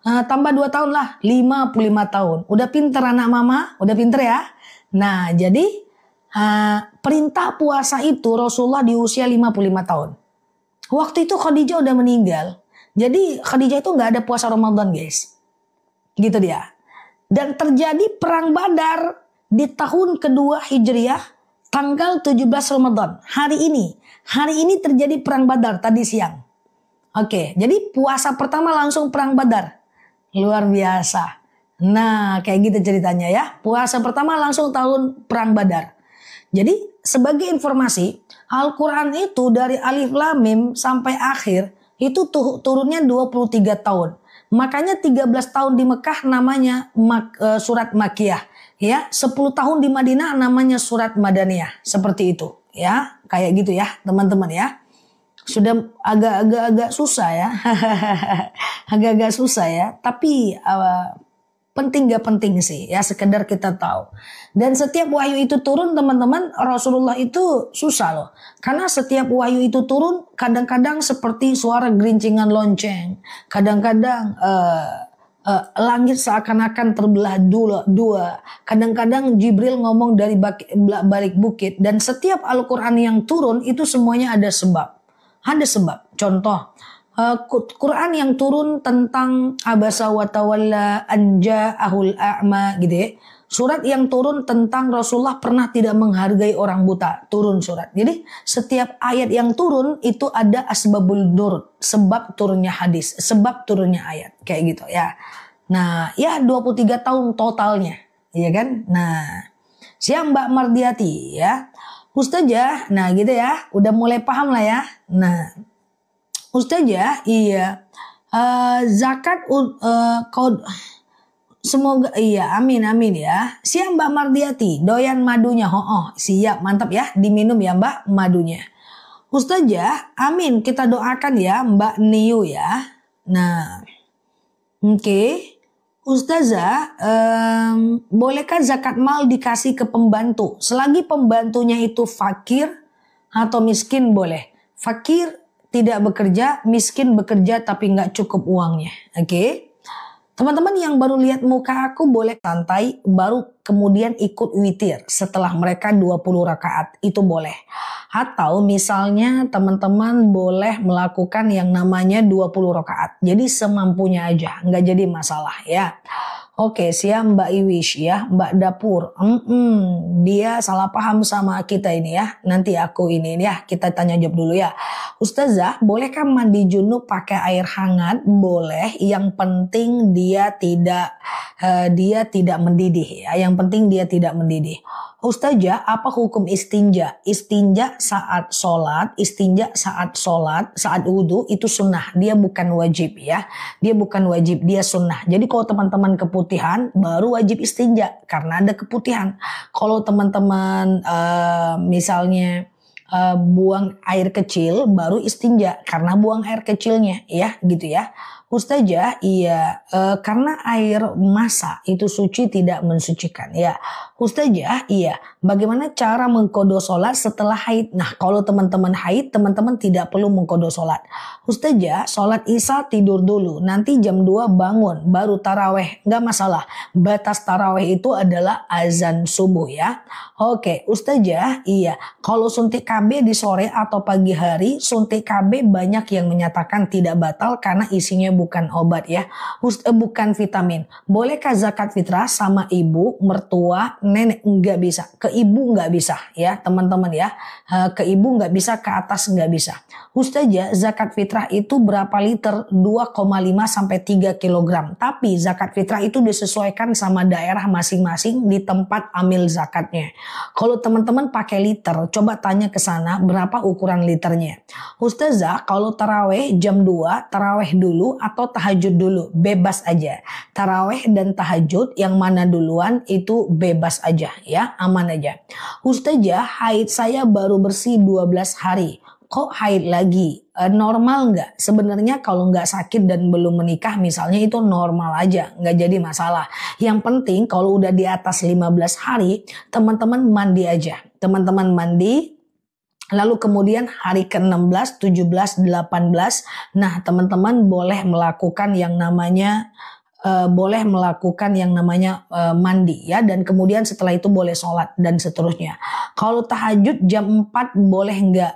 Tambah 2 tahun lah. 55 tahun. Udah pinter anak mama? Udah pinter ya? Nah jadi perintah puasa itu Rasulullah di usia 55 tahun. Waktu itu Khadijah udah meninggal. Jadi Khadijah itu gak ada puasa Ramadan guys. Gitu dia. Dan terjadi perang Badar di tahun kedua Hijriah tanggal 17 Ramadan. Hari ini terjadi perang Badar tadi siang. Oke, jadi puasa pertama langsung perang Badar. Luar biasa. Nah kayak gitu ceritanya ya. Puasa pertama langsung tahun perang Badar. Jadi sebagai informasi, Al-Quran itu dari Alif Lam Mim sampai akhir itu turunnya 23 tahun. Makanya 13 tahun di Mekah namanya surat Makkiyah. Ya, 10 tahun di Madinah namanya surat Madaniyah. Seperti itu ya. Kayak gitu ya teman-teman ya. Sudah agak-agak susah ya. Agak-agak susah ya. Tapi penting gak penting sih ya, sekedar kita tahu. Dan setiap wahyu itu turun teman-teman, Rasulullah itu susah loh. Karena setiap wahyu itu turun kadang-kadang seperti suara gerincingan lonceng. Kadang-kadang langit seakan-akan terbelah dua. Kadang-kadang Jibril ngomong dari balik bukit. Dan setiap Al-Quran yang turun itu semuanya ada sebab. Ada sebab. Contoh. Quran yang turun tentang abasa wa tawalla anja ahul a'ma gitu ya. Surat yang turun tentang Rasulullah pernah tidak menghargai orang buta. Turun surat. Jadi setiap ayat yang turun itu ada asbabul nurud. Sebab turunnya hadis. Sebab turunnya ayat. Kayak gitu ya. Nah ya 23 tahun totalnya. Iya kan. Nah siang Mbak Mardiati ya. Ustazah. Nah gitu ya. Udah mulai paham lah ya. Nah Ustazah, iya, zakat, semoga, iya, amin ya. Siap Mbak Mardiati, doyan madunya, siap, mantap ya, diminum ya Mbak madunya. Ustazah, amin, kita doakan ya Mbak Niu ya. Nah, oke. Ustazah, bolehkah zakat mal dikasih ke pembantu? Selagi pembantunya itu fakir atau miskin boleh. Fakir tidak bekerja, miskin bekerja tapi nggak cukup uangnya. Oke. Teman-teman yang baru lihat muka aku boleh santai, baru kemudian ikut witir setelah mereka 20 rakaat. Itu boleh. Atau misalnya teman-teman boleh melakukan yang namanya 20 rakaat. Jadi semampunya aja, nggak jadi masalah ya. Oke, siap Mbak Iwish ya, Mbak Dapur. Dia salah paham sama kita ini ya. Nanti aku ini ya, kita tanya jawab dulu ya. Ustazah, bolehkah mandi junub pakai air hangat? Boleh. Yang penting dia tidak mendidih ya. Yang penting dia tidak mendidih. Ustazah, apa hukum istinja? Istinja saat sholat, saat wudhu itu sunnah. Dia bukan wajib ya. Dia bukan wajib, dia sunnah. Jadi kalau teman-teman keputihan, baru wajib istinja. Karena ada keputihan. Kalau teman-teman misalnya buang air kecil, baru istinja. Karena buang air kecilnya ya gitu ya. Ustazah, iya, karena air masak itu suci tidak mensucikan. Ya, Ustazah, iya. Bagaimana cara mengkodo sholat setelah haid? Nah, kalau teman-teman haid, teman-teman tidak perlu mengkodo sholat. Ustazah, sholat isya tidur dulu. Nanti jam 2 bangun, baru taraweh. Nggak masalah. Batas taraweh itu adalah azan subuh ya. Oke, Ustazah, iya. Kalau suntik KB di sore atau pagi hari, suntik KB banyak yang menyatakan tidak batal karena isinya bukan obat ya, bukan vitamin. Bolehkah zakat fitrah sama ibu, mertua, nenek? Nggak bisa. Ke ibu nggak bisa ya teman-teman ya. Ke ibu nggak bisa, ke atas nggak bisa. Ustazah, zakat fitrah itu berapa liter? 2,5 sampai 3 kilogram. Tapi zakat fitrah itu disesuaikan sama daerah masing-masing di tempat amil zakatnya. Kalau teman-teman pakai liter, coba tanya ke sana berapa ukuran liternya. Ustazah, kalau taraweh jam 2, taraweh dulu atau tahajud dulu? Bebas aja. Taraweh dan tahajud yang mana duluan itu bebas aja ya, aman aja. Ustazah, haid saya baru bersih 12 hari. Kok haid lagi? Normal nggak? Sebenarnya kalau nggak sakit dan belum menikah misalnya itu normal aja, nggak jadi masalah. Yang penting kalau udah di atas 15 hari, teman-teman mandi aja. Teman-teman mandi, lalu kemudian hari ke-16, 17, 18, nah teman-teman boleh melakukan yang namanya mandi ya, dan kemudian setelah itu boleh sholat dan seterusnya. Kalau tahajud jam 4 boleh nggak?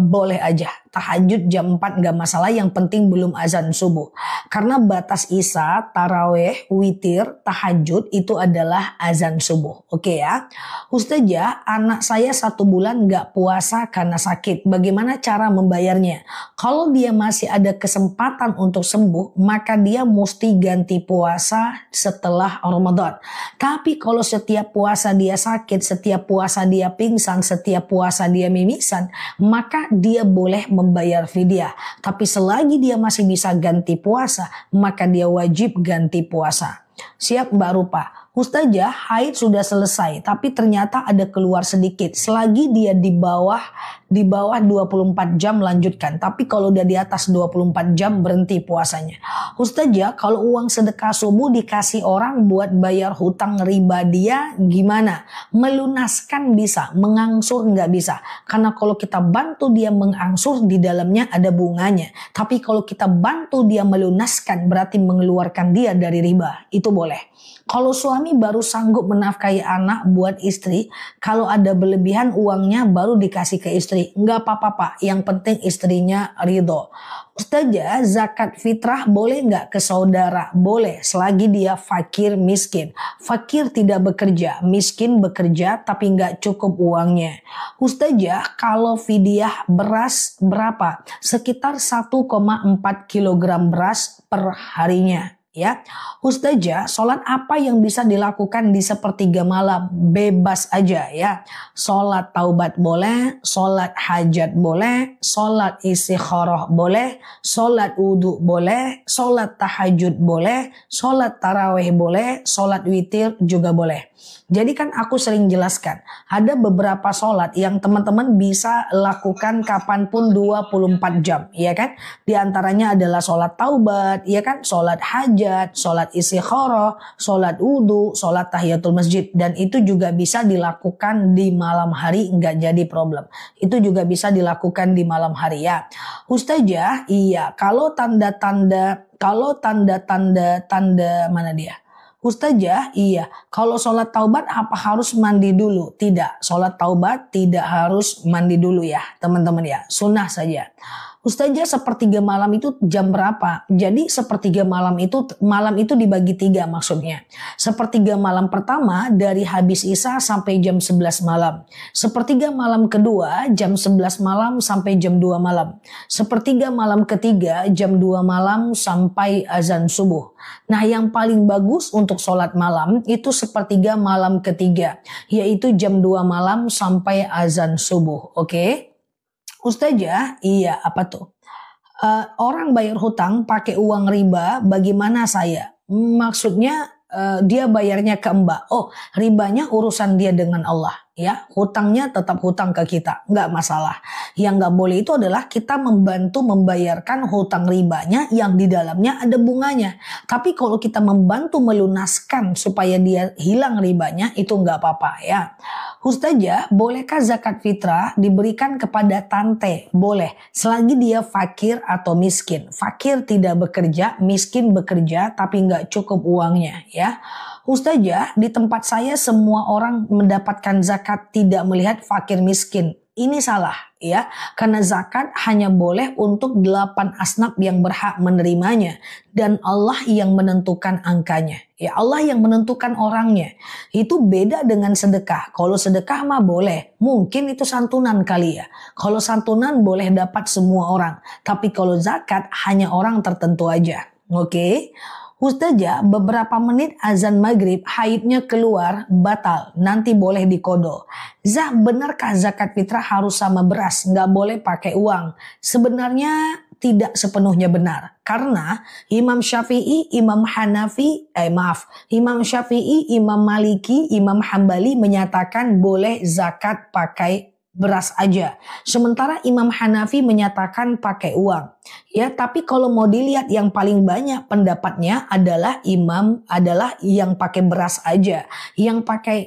Boleh aja. Tahajud jam 4 nggak masalah, yang penting belum azan subuh. Karena batas isya, taraweh, witir, tahajud itu adalah azan subuh. Oke ya. Ustazah, anak saya 1 bulan nggak puasa karena sakit. Bagaimana cara membayarnya? Kalau dia masih ada kesempatan untuk sembuh, maka dia mesti ganti puasa setelah Ramadan. Tapi kalau setiap puasa dia sakit, setiap puasa dia pingsan, setiap puasa dia mimisan, maka dia boleh membayar fidyah. Tapi selagi dia masih bisa ganti puasa, maka dia wajib ganti puasa. Siap Mbak Rupa? Ustazah, haid sudah selesai tapi ternyata ada keluar sedikit. Selagi dia di bawah 24 jam lanjutkan. Tapi kalau udah di atas 24 jam berhenti puasanya. Ustazah, kalau uang sedekah subuh dikasih orang buat bayar hutang riba dia gimana? Melunaskan bisa, mengangsur nggak bisa. Karena kalau kita bantu dia mengangsur, di dalamnya ada bunganya. Tapi kalau kita bantu dia melunaskan, berarti mengeluarkan dia dari riba. Itu boleh. Kalau suami baru sanggup menafkahi anak buat istri, kalau ada berlebihan uangnya baru dikasih ke istri. Nggak apa-apa Pak, yang penting istrinya ridho. Ustazah, zakat fitrah boleh nggak ke saudara? Boleh, selagi dia fakir miskin. Fakir tidak bekerja, miskin bekerja tapi nggak cukup uangnya. Ustazah, kalau fidyah beras berapa? Sekitar 1,4 kilogram beras per harinya. Ya, Ustazah, sholat apa yang bisa dilakukan di sepertiga malam? Bebas aja ya. Sholat taubat boleh, sholat hajat boleh, sholat istikharah boleh, sholat wudhu boleh, sholat tahajud boleh, sholat taraweh boleh, sholat witir juga boleh. Jadi kan aku sering jelaskan, ada beberapa sholat yang teman-teman bisa lakukan kapanpun 24 jam, ya kan? Di antaranya adalah sholat taubat, ya kan? Sholat hajat, sholat istikharah, sholat wudhu, sholat tahiyatul masjid. Dan itu juga bisa dilakukan di malam hari, nggak jadi problem. Itu juga bisa dilakukan di malam hari ya. Ustazah, iya, kalau tanda-tanda mana dia? Ustazah, iya. Kalau sholat taubat apa harus mandi dulu? Tidak. Sholat taubat tidak harus mandi dulu ya teman-teman ya. Sunnah saja. Ustazah, sepertiga malam itu jam berapa? Jadi sepertiga malam itu dibagi 3 maksudnya. Sepertiga malam pertama dari habis isya sampai jam 11 malam. Sepertiga malam kedua jam 11 malam sampai jam 2 malam. Sepertiga malam ketiga jam 2 malam sampai azan subuh. Nah, yang paling bagus untuk sholat malam itu sepertiga malam ketiga, yaitu jam 2 malam sampai azan subuh. Oke? Ustazah, iya, apa tuh? Orang bayar hutang pakai uang riba, bagaimana saya? Maksudnya dia bayarnya ke Mbak. Oh, ribanya urusan dia dengan Allah. ya, hutangnya tetap hutang ke kita, nggak masalah. Yang nggak boleh itu adalah kita membantu membayarkan hutang ribanya yang di dalamnya ada bunganya. Tapi kalau kita membantu melunaskan supaya dia hilang ribanya, itu nggak apa-apa ya. Ustazah, bolehkah zakat fitrah diberikan kepada tante? Boleh, selagi dia fakir atau miskin. Fakir tidak bekerja, miskin bekerja tapi nggak cukup uangnya ya. Ustazah, di tempat saya semua orang mendapatkan zakat tidak melihat fakir miskin. Ini salah ya, karena zakat hanya boleh untuk 8 asnaf yang berhak menerimanya dan Allah yang menentukan angkanya. Ya, Allah yang menentukan orangnya. Itu beda dengan sedekah. Kalau sedekah mah boleh, mungkin itu santunan kali ya. Kalau santunan boleh dapat semua orang, tapi kalau zakat hanya orang tertentu aja. Oke? Ustazah, beberapa menit azan maghrib haidnya keluar batal, nanti boleh dikodo. Benarkah zakat fitrah harus sama beras, nggak boleh pakai uang? Sebenarnya tidak sepenuhnya benar, karena Imam Syafi'i, Imam Syafi'i, Imam Maliki, Imam Hambali menyatakan boleh zakat pakai beras aja. Sementara Imam Hanafi menyatakan pakai uang. Ya, tapi kalau mau dilihat yang paling banyak pendapatnya adalah yang pakai beras aja. Yang pakai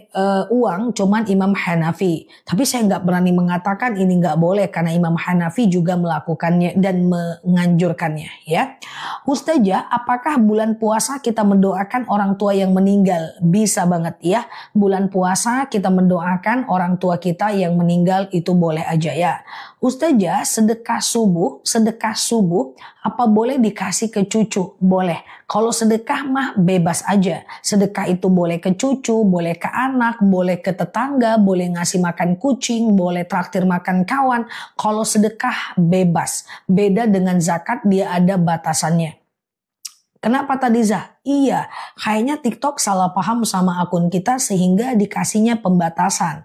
uang cuman Imam Hanafi. Tapi saya nggak berani mengatakan ini nggak boleh karena Imam Hanafi juga melakukannya dan menganjurkannya ya. Ustazah, apakah bulan puasa kita mendoakan orang tua yang meninggal? Bisa banget ya. Bulan puasa kita mendoakan orang tua kita yang meninggal, itu boleh aja ya. Ustazah, sedekah subuh apa boleh dikasih ke cucu? Boleh. Kalau sedekah mah bebas aja. Sedekah itu boleh ke cucu, boleh ke anak, boleh ke tetangga, boleh ngasih makan kucing, boleh traktir makan kawan. Kalau sedekah bebas. Beda dengan zakat, dia ada batasannya. Kenapa tadi Zah? Iya, kayaknya TikTok salah paham sama akun kita sehingga dikasihnya pembatasan.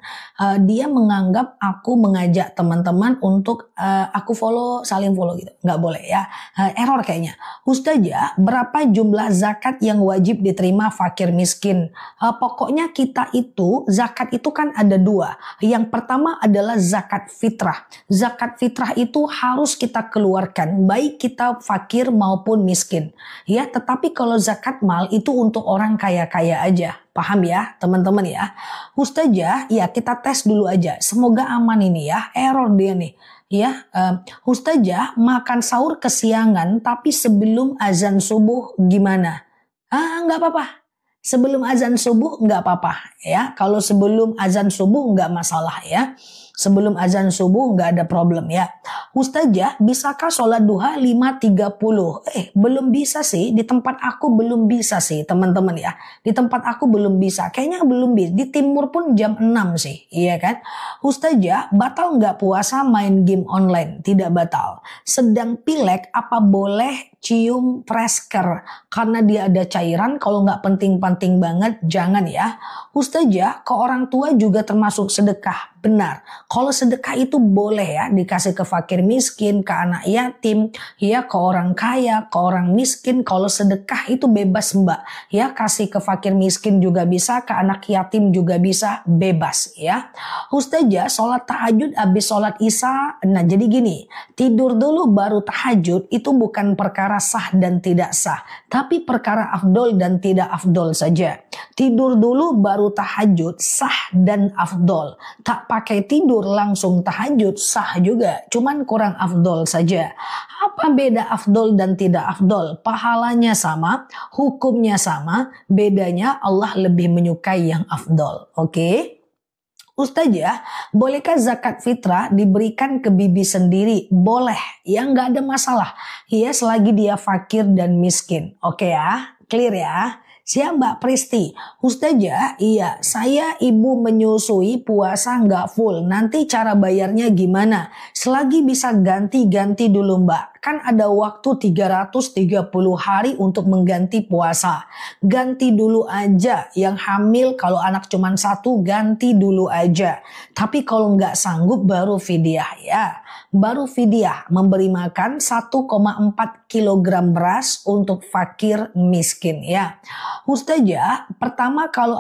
Dia menganggap aku mengajak teman-teman untuk aku follow, saling follow gitu. Nggak boleh ya. Error kayaknya. Ustazah, berapa jumlah zakat yang wajib diterima fakir miskin? Pokoknya kita itu, zakat itu kan ada 2. Yang pertama adalah zakat fitrah. Zakat fitrah itu harus kita keluarkan, baik kita fakir maupun miskin. Ya, tetapi kalau zakat mal itu untuk orang kaya-kaya aja. Paham ya teman-teman ya. Ustazah, ya kita tes dulu aja. Semoga aman ini ya. Error dia nih. Ya, Ustazah, makan sahur kesiangan tapi sebelum azan subuh gimana? Nggak apa-apa. Sebelum azan subuh nggak apa-apa ya. Kalau sebelum azan subuh nggak masalah ya. Sebelum azan subuh nggak ada problem ya. Ustazah, bisakah sholat duha 5.30? Belum bisa sih. Di tempat aku belum bisa sih teman-teman ya. Di tempat aku belum bisa. Kayaknya belum bisa. Di timur pun jam 6 sih. Iya kan? Ustazah, batal nggak puasa main game online? Tidak batal. Sedang pilek apa boleh cium fresker? Karena dia ada cairan, kalau nggak penting-penting banget jangan ya. Ustazah, ke orang tua juga termasuk sedekah. Benar. Kalau sedekah itu boleh ya dikasih ke fakir miskin, ke anak yatim, ya ke orang kaya, ke orang miskin. Kalau sedekah itu bebas Mbak. Ya, kasih ke fakir miskin juga bisa, ke anak yatim juga bisa, bebas ya. Ustazah, sholat tahajud habis sholat isya. Nah, jadi gini, tidur dulu baru tahajud itu bukan perkara sah dan tidak sah, tapi perkara afdol dan tidak afdol saja. Tidur dulu baru tahajud sah dan afdol. Tak pakai tidur langsung tahajud sah juga, cuman kurang afdol saja. Apa beda afdol dan tidak afdol? Pahalanya sama, hukumnya sama, bedanya Allah lebih menyukai yang afdol. Oke? Ustazah, bolehkah zakat fitrah diberikan ke bibi sendiri? Boleh, ya nggak ada masalah. Ya selagi dia fakir dan miskin. Oke ya, clear ya. Siap Mbak Pristi. Ustazah, iya saya ibu menyusui puasa nggak full. Nanti cara bayarnya gimana? Selagi bisa ganti-ganti dulu Mbak. Kan ada waktu 330 hari untuk mengganti puasa. Ganti dulu aja. Yang hamil kalau anak cuma 1 ganti dulu aja. Tapi kalau nggak sanggup baru fidyah ya. Baru fidyah memberi makan 1,4 kilogram beras untuk fakir miskin ya. Ustazah, pertama kalau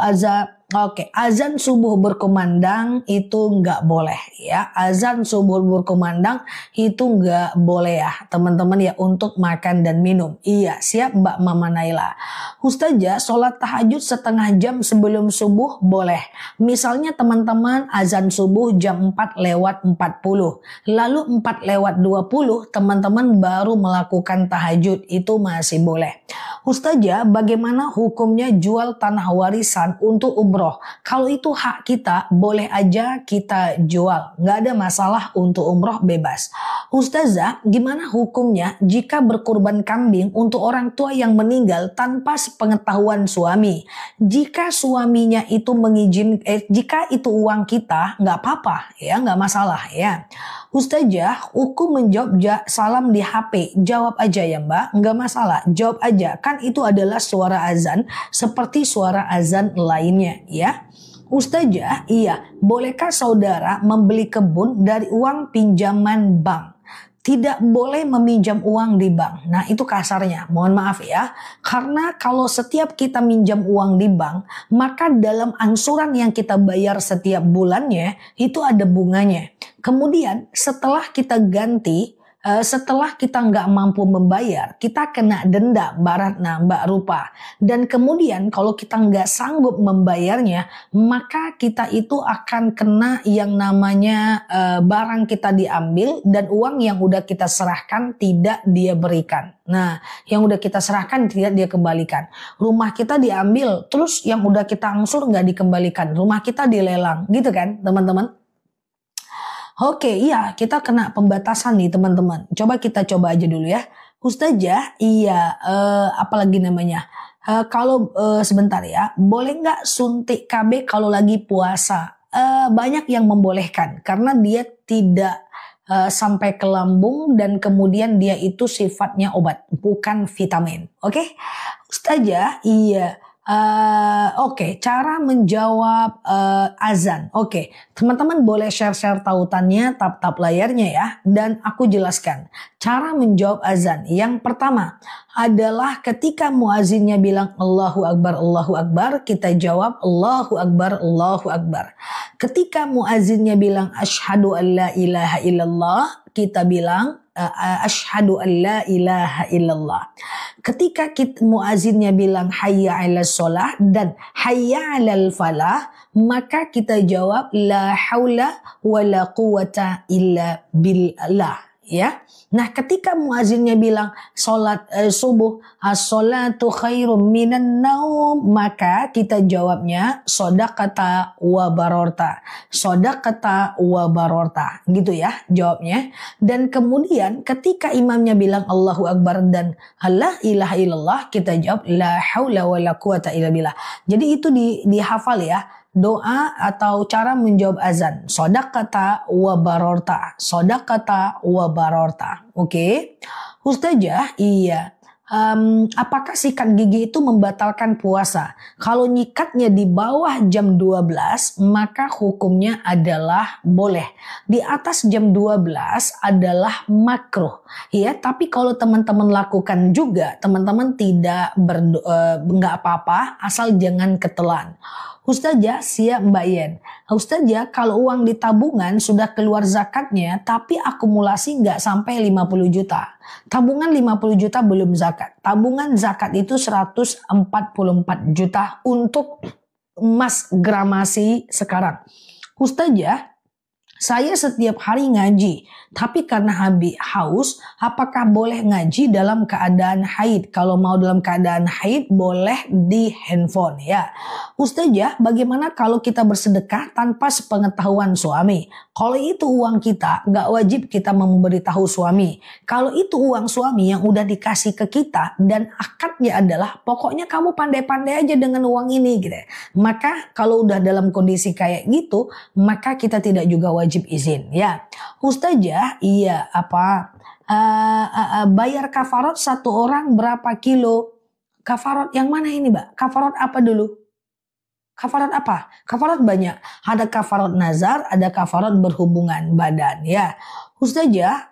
Oke, azan subuh berkumandang itu nggak boleh ya. Azan subuh berkumandang itu nggak boleh ya teman-teman ya untuk makan dan minum. Iya, siap Mbak Mama Naila. Ustazah, sholat tahajud setengah jam sebelum subuh boleh. Misalnya teman-teman azan subuh jam 4 lewat 40. Lalu 4 lewat 20 teman-teman baru melakukan tahajud, itu masih boleh. Ustazah, bagaimana hukumnya jual tanah warisan untuk umroh? Kalau itu hak kita, boleh aja kita jual. Nggak ada masalah untuk umroh, bebas. Ustazah, gimana hukumnya jika berkurban kambing untuk orang tua yang meninggal tanpa sepengetahuan suami? Jika suaminya itu jika itu uang kita, nggak apa-apa ya, nggak masalah ya. Ustazah, aku menjawab salam di HP. Jawab aja ya Mbak, nggak masalah. Jawab aja, kan itu adalah suara azan seperti suara azan lainnya ya. Ustazah, iya, bolehkah saudara membeli kebun dari uang pinjaman bank? Tidak boleh meminjam uang di bank. Nah itu kasarnya, mohon maaf ya. Karena kalau setiap kita minjam uang di bank, maka dalam angsuran yang kita bayar setiap bulannya, itu ada bunganya. Kemudian setelah kita ganti, setelah kita nggak mampu membayar, kita kena denda Mbak Ratna, Mbak Rupa. Dan kemudian kalau kita nggak sanggup membayarnya, maka kita itu akan kena yang namanya barang kita diambil dan uang yang udah kita serahkan tidak dia berikan. Nah, yang udah kita serahkan tidak dia kembalikan. Rumah kita diambil, terus yang udah kita angsur nggak dikembalikan. Rumah kita dilelang, gitu kan teman-teman? Oke, iya kita kena pembatasan nih teman-teman. Coba aja dulu ya. Ustazah, iya apalagi namanya. Kalau sebentar ya, boleh nggak suntik KB kalau lagi puasa? Banyak yang membolehkan karena dia tidak sampai ke lambung dan kemudian dia itu sifatnya obat, bukan vitamin. Oke, Ustazah, iya. Oke, cara menjawab azan. Oke, teman-teman boleh share tautannya, tap layarnya ya. Dan aku jelaskan cara menjawab azan. Yang pertama adalah ketika muazinnya bilang Allahu Akbar, kita jawab Allahu Akbar, Allahu Akbar. Ketika muazinnya bilang Asyhadu an la ilaha illallah, kita bilang Asyhadu an la ilaha illallah. Ketika muazinnya bilang hayya 'alas shalah dan hayya 'alal falah, maka kita jawab la haula wala quwata illa billah ya. Nah, ketika muazinnya bilang salat subuh as-salatu khairum minan naum, maka kita jawabnya shadaqata wa barorta. Shadaqata wa barorta. Gitu ya jawabnya. Dan kemudian ketika imamnya bilang Allahu Akbar dan la ilaha illallah, kita jawab la haula wala quwata illa billah. Jadi itu dihafal ya. Doa atau cara menjawab azan. Shadaqata wa barorta. Shadaqata wa barorta. Oke. Ustazah, iya. Apakah sikat gigi itu membatalkan puasa? Kalau nyikatnya di bawah jam 12, maka hukumnya adalah boleh. Di atas jam 12 adalah makruh. Ya, tapi kalau teman-teman lakukan juga, teman-teman nggak apa-apa, asal jangan ketelan. Ustazah, siap Mbak Yen. Ustazah, kalau uang di tabungan sudah keluar zakatnya, tapi akumulasi nggak sampai 50 juta. Tabungan 50 juta belum zakat. Tabungan zakat itu 144 juta untuk emas gramasi sekarang. Ustazah, saya setiap hari ngaji, tapi karena haus, apakah boleh ngaji dalam keadaan haid? Kalau mau dalam keadaan haid, boleh di handphone ya. Ustazah, bagaimana kalau kita bersedekah tanpa sepengetahuan suami? Kalau itu uang kita, nggak wajib kita memberitahu suami. Kalau itu uang suami yang udah dikasih ke kita dan akadnya adalah pokoknya kamu pandai-pandai aja dengan uang ini gitu. Maka kalau udah dalam kondisi kayak gitu, maka kita tidak juga wajib izin ya. Ustazah, iya apa bayar kafarat satu orang berapa kilo? Kafarat yang mana ini Mbak? Kafarat apa dulu? Kafarat apa? Kafarat banyak. Ada kafarat nazar, ada kafarat berhubungan badan ya. Ustazah,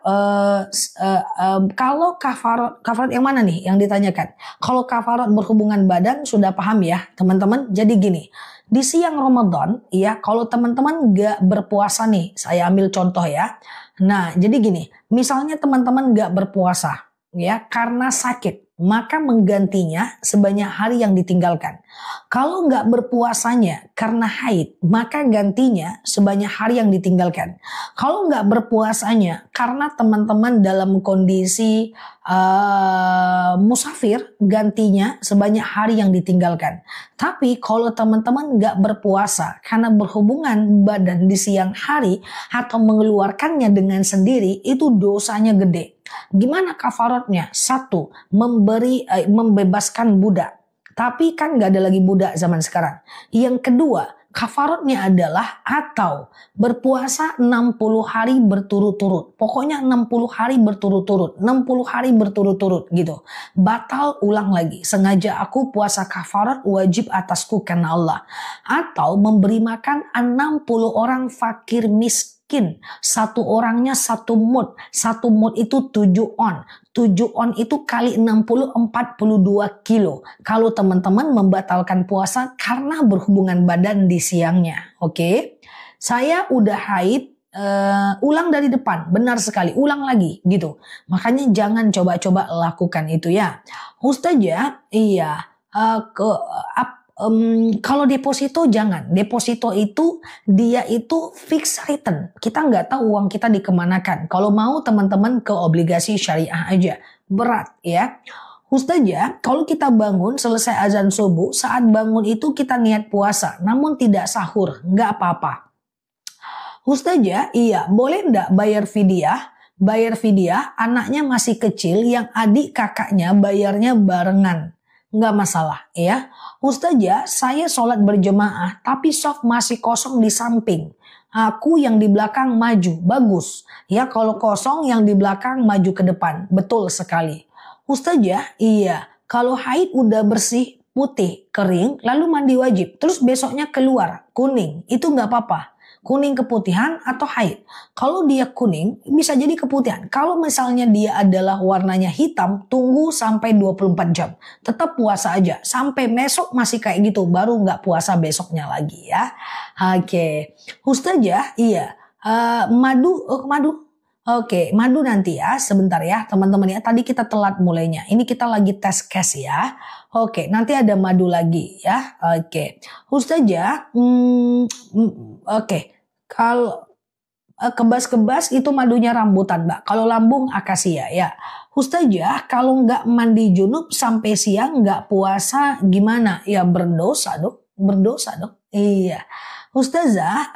kalau kafarat yang mana nih yang ditanyakan? Kalau kafarat berhubungan badan sudah paham ya teman-teman. Jadi gini, di siang Ramadan ya kalau teman-teman gak berpuasa nih, saya ambil contoh ya. Nah jadi gini, misalnya teman-teman gak berpuasa ya karena sakit, maka menggantinya sebanyak hari yang ditinggalkan. Kalau nggak berpuasanya karena haid, maka gantinya sebanyak hari yang ditinggalkan. Kalau nggak berpuasanya karena teman-teman dalam kondisi musafir, gantinya sebanyak hari yang ditinggalkan. Tapi kalau teman-teman nggak berpuasa karena berhubungan badan di siang hari atau mengeluarkannya dengan sendiri, itu dosanya gede. Gimana kafaratnya? Satu, membebaskan budak. Tapi kan gak ada lagi budak zaman sekarang. Yang kedua, kafaratnya adalah atau berpuasa 60 hari berturut-turut. Pokoknya 60 hari berturut-turut. 60 hari berturut-turut gitu. Batal ulang lagi. Sengaja aku puasa kafarat wajib atasku karena Allah. Atau memberi makan 60 orang fakir miskin. Satu orangnya satu mud. Satu mud itu 7 on. 7 on itu kali 60 42 kilo. Kalau teman-teman membatalkan puasa karena berhubungan badan di siangnya. Oke. Saya udah haid, ulang dari depan. Benar sekali, ulang lagi gitu. Makanya jangan coba-coba lakukan itu ya. Ustazah, iya. Kalau deposito jangan. Deposito itu dia itu fixed return. Kita nggak tahu uang kita dikemanakan. Kalau mau teman-teman ke obligasi syariah aja. Berat ya. Ustazah, kalau kita bangun selesai azan subuh, saat bangun itu kita niat puasa, namun tidak sahur, nggak apa-apa. Ustazah, iya, boleh nggak bayar fidyah? Bayar fidyah, anaknya masih kecil, yang adik kakaknya bayarnya barengan. Nggak masalah ya. Ustazah, saya sholat berjemaah tapi shaf masih kosong di samping. Aku yang di belakang maju. Bagus. Ya kalau kosong yang di belakang maju ke depan. Betul sekali. Ustazah, iya. Kalau haid udah bersih, putih, kering, lalu mandi wajib. Terus besoknya keluar, kuning. Itu nggak apa-apa. Kuning keputihan atau haid. Kalau dia kuning, bisa jadi keputihan. Kalau misalnya dia adalah warnanya hitam, tunggu sampai 24 jam. Tetap puasa aja. Sampai besok masih kayak gitu, baru nggak puasa besoknya lagi ya. Oke. Ustazah, iya. Madu. Oke, madu nanti ya. Sebentar ya teman-teman ya. Tadi kita telat mulainya. Ini kita lagi tes cash ya. Oke, nanti ada madu lagi ya. Oke. Ustazah, oke. Kalau kebas-kebas itu madunya rambutan, Mbak. Kalau lambung akasia ya. Ustazah, kalau nggak mandi junub sampai siang nggak puasa gimana? Ya berdosa dong. Berdosa dong. Iya. Ustazah,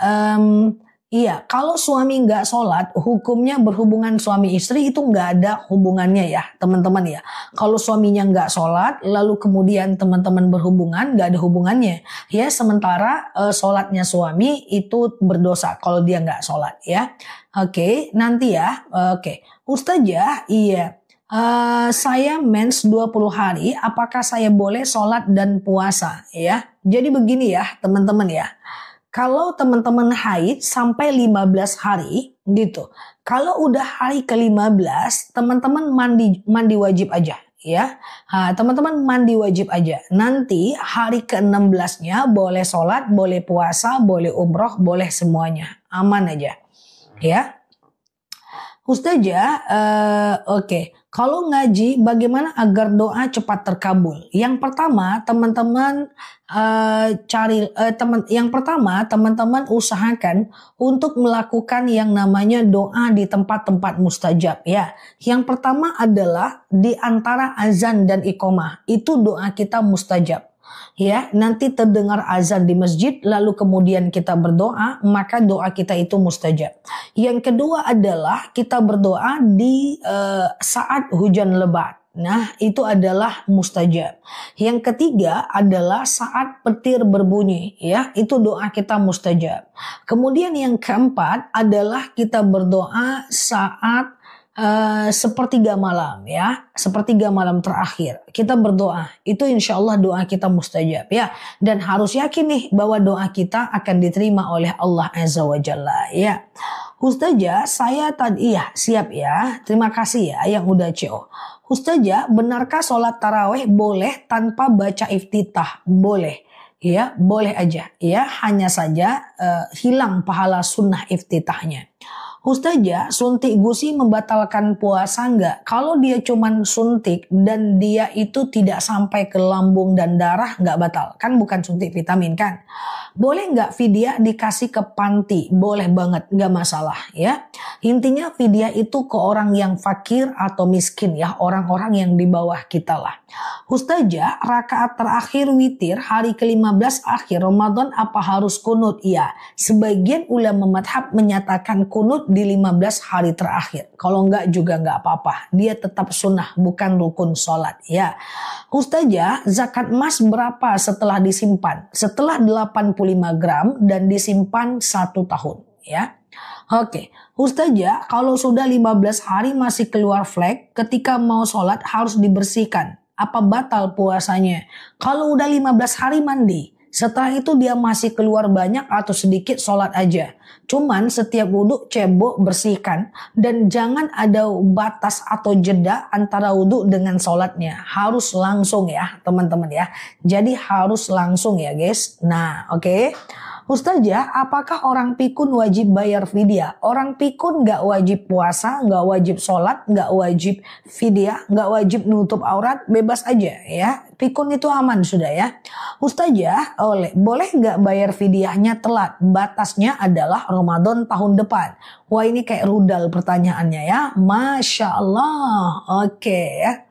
iya, kalau suami nggak sholat, hukumnya berhubungan suami istri itu nggak ada hubungannya ya, teman-teman ya. Kalau suaminya nggak sholat, lalu kemudian teman-teman berhubungan, nggak ada hubungannya. Ya, sementara sholatnya suami itu berdosa kalau dia nggak sholat ya. Oke, nanti ya. Oke, Ustazah, iya. Saya mens 20 hari, apakah saya boleh sholat dan puasa ya? Jadi begini ya, teman-teman ya. Kalau teman-teman haid sampai 15 hari gitu. Kalau udah hari ke-15, teman-teman mandi wajib aja ya. Teman-teman mandi wajib aja. Nanti hari ke-16-nya boleh sholat, boleh puasa, boleh umroh, boleh semuanya. Aman aja. Ya. Ustazah, oke. Kalau ngaji, bagaimana agar doa cepat terkabul? Yang pertama, teman-teman teman-teman usahakan untuk melakukan yang namanya doa di tempat-tempat mustajab ya. Yang pertama adalah di antara azan dan iqomah. Itu doa kita mustajab. Ya, nanti terdengar azan di masjid lalu kemudian kita berdoa, maka doa kita itu mustajab. Yang kedua adalah kita berdoa di saat hujan lebat. Nah, itu adalah mustajab. Yang ketiga adalah saat petir berbunyi, ya, itu doa kita mustajab. Kemudian yang keempat adalah kita berdoa saat sepertiga malam ya, sepertiga malam terakhir kita berdoa, itu insya Allah doa kita mustajab ya, dan harus yakin nih bahwa doa kita akan diterima oleh Allah Azza wa Jalla ya. Ustazah, saya tadi ya siap ya, terima kasih ya yang udah CO. Ustazah, benarkah sholat taraweh boleh tanpa baca iftitah? Boleh. Ya, boleh aja. Ya, hanya saja hilang pahala sunnah iftitahnya. Ustazah, suntik gusi membatalkan puasa nggak? Kalau dia cuman suntik dan dia itu tidak sampai ke lambung dan darah, nggak batal. Kan bukan suntik vitamin kan? Boleh nggak fidyah dikasih ke panti? Boleh banget, nggak masalah ya. Intinya fidyah itu ke orang yang fakir atau miskin ya, orang-orang yang di bawah kita lah. Ustazah, rakaat terakhir witir hari ke-15 akhir Ramadan apa harus kunut? Iya, sebagian ulama madhab menyatakan kunut di 15 hari terakhir. Kalau enggak juga enggak apa-apa. Dia tetap sunnah, bukan rukun sholat ya. Ustazah, zakat emas berapa setelah disimpan? Setelah 85 gram dan disimpan 1 tahun ya. Oke, Ustazah, kalau sudah 15 hari masih keluar flek, ketika mau sholat harus dibersihkan. Apa batal puasanya? Kalau udah 15 hari mandi, setelah itu dia masih keluar banyak atau sedikit, sholat aja. Cuman setiap wudhu cebok bersihkan, dan jangan ada batas atau jeda antara wudhu dengan sholatnya. Harus langsung ya teman-teman ya. Jadi harus langsung ya guys. Nah oke. Ustazah, apakah orang pikun wajib bayar fidyah? Orang pikun gak wajib puasa, gak wajib sholat, gak wajib fidyah, gak wajib nutup aurat, bebas aja ya. Pikun itu aman sudah ya. Ustazah, boleh gak bayar fidyahnya telat? Batasnya adalah Ramadan tahun depan. Wah, ini kayak rudal pertanyaannya ya. Masya Allah. Oke ya.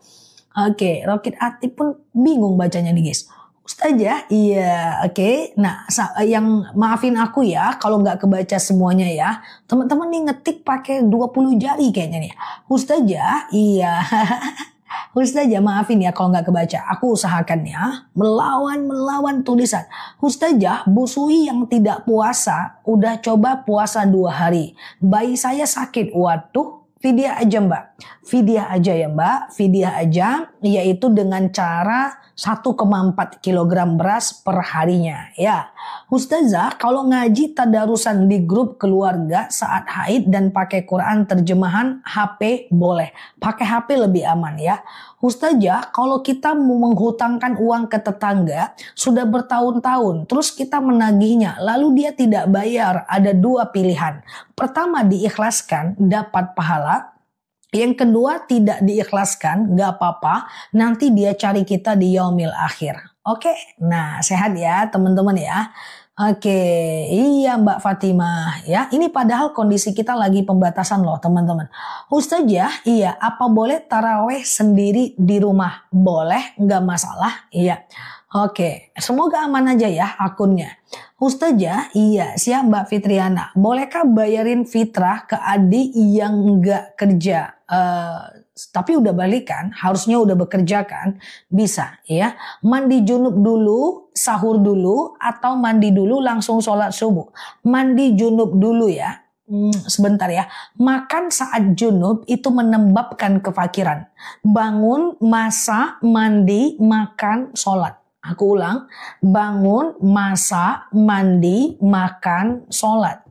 Oke, Rocket Ati pun bingung bacanya nih guys. Ustazah, iya, oke. Nah, yang maafin aku ya kalau nggak kebaca semuanya ya. Teman-teman nih ngetik pakai 20 jari kayaknya nih. Ustazah, iya. Ustazah, maafin ya kalau nggak kebaca. Aku usahakan ya. Melawan tulisan. Ustazah, Bu Sui yang tidak puasa udah coba puasa 2 hari. Bayi saya sakit. Waduh. Fidyah aja mbak, fidyah aja ya mbak, fidyah aja, yaitu dengan cara 1,4 kg beras per harinya ya. Ustazah, kalau ngaji tadarusan di grup keluarga saat haid dan pakai Quran terjemahan HP boleh, pakai HP lebih aman ya. Ustazah, kalau kita mau menghutangkan uang ke tetangga sudah bertahun-tahun, terus kita menagihnya, lalu dia tidak bayar, ada 2 pilihan. Pertama, diikhlaskan, dapat pahala. Yang kedua, tidak diikhlaskan, gak apa-apa, nanti dia cari kita di yaumil akhir. Oke, nah sehat ya teman-teman ya. Oke, iya Mbak Fatimah ya. Ini padahal kondisi kita lagi pembatasan loh teman-teman. Ustazah, iya, apa boleh taraweh sendiri di rumah? Boleh, nggak masalah. Iya. Oke, semoga aman aja ya akunnya. Ustazah, iya, siap Mbak Fitriana. Bolehkah bayarin fitrah ke adik yang nggak kerja? Tapi udah balik kan, harusnya udah bekerja kan, bisa ya. Mandi junub dulu, sahur dulu, atau mandi dulu langsung sholat subuh. Mandi junub dulu ya. Sebentar ya. Makan saat junub itu menembabkan kefakiran. Bangun, masak, mandi, makan, sholat. Aku ulang, bangun, masak, mandi, makan, sholat.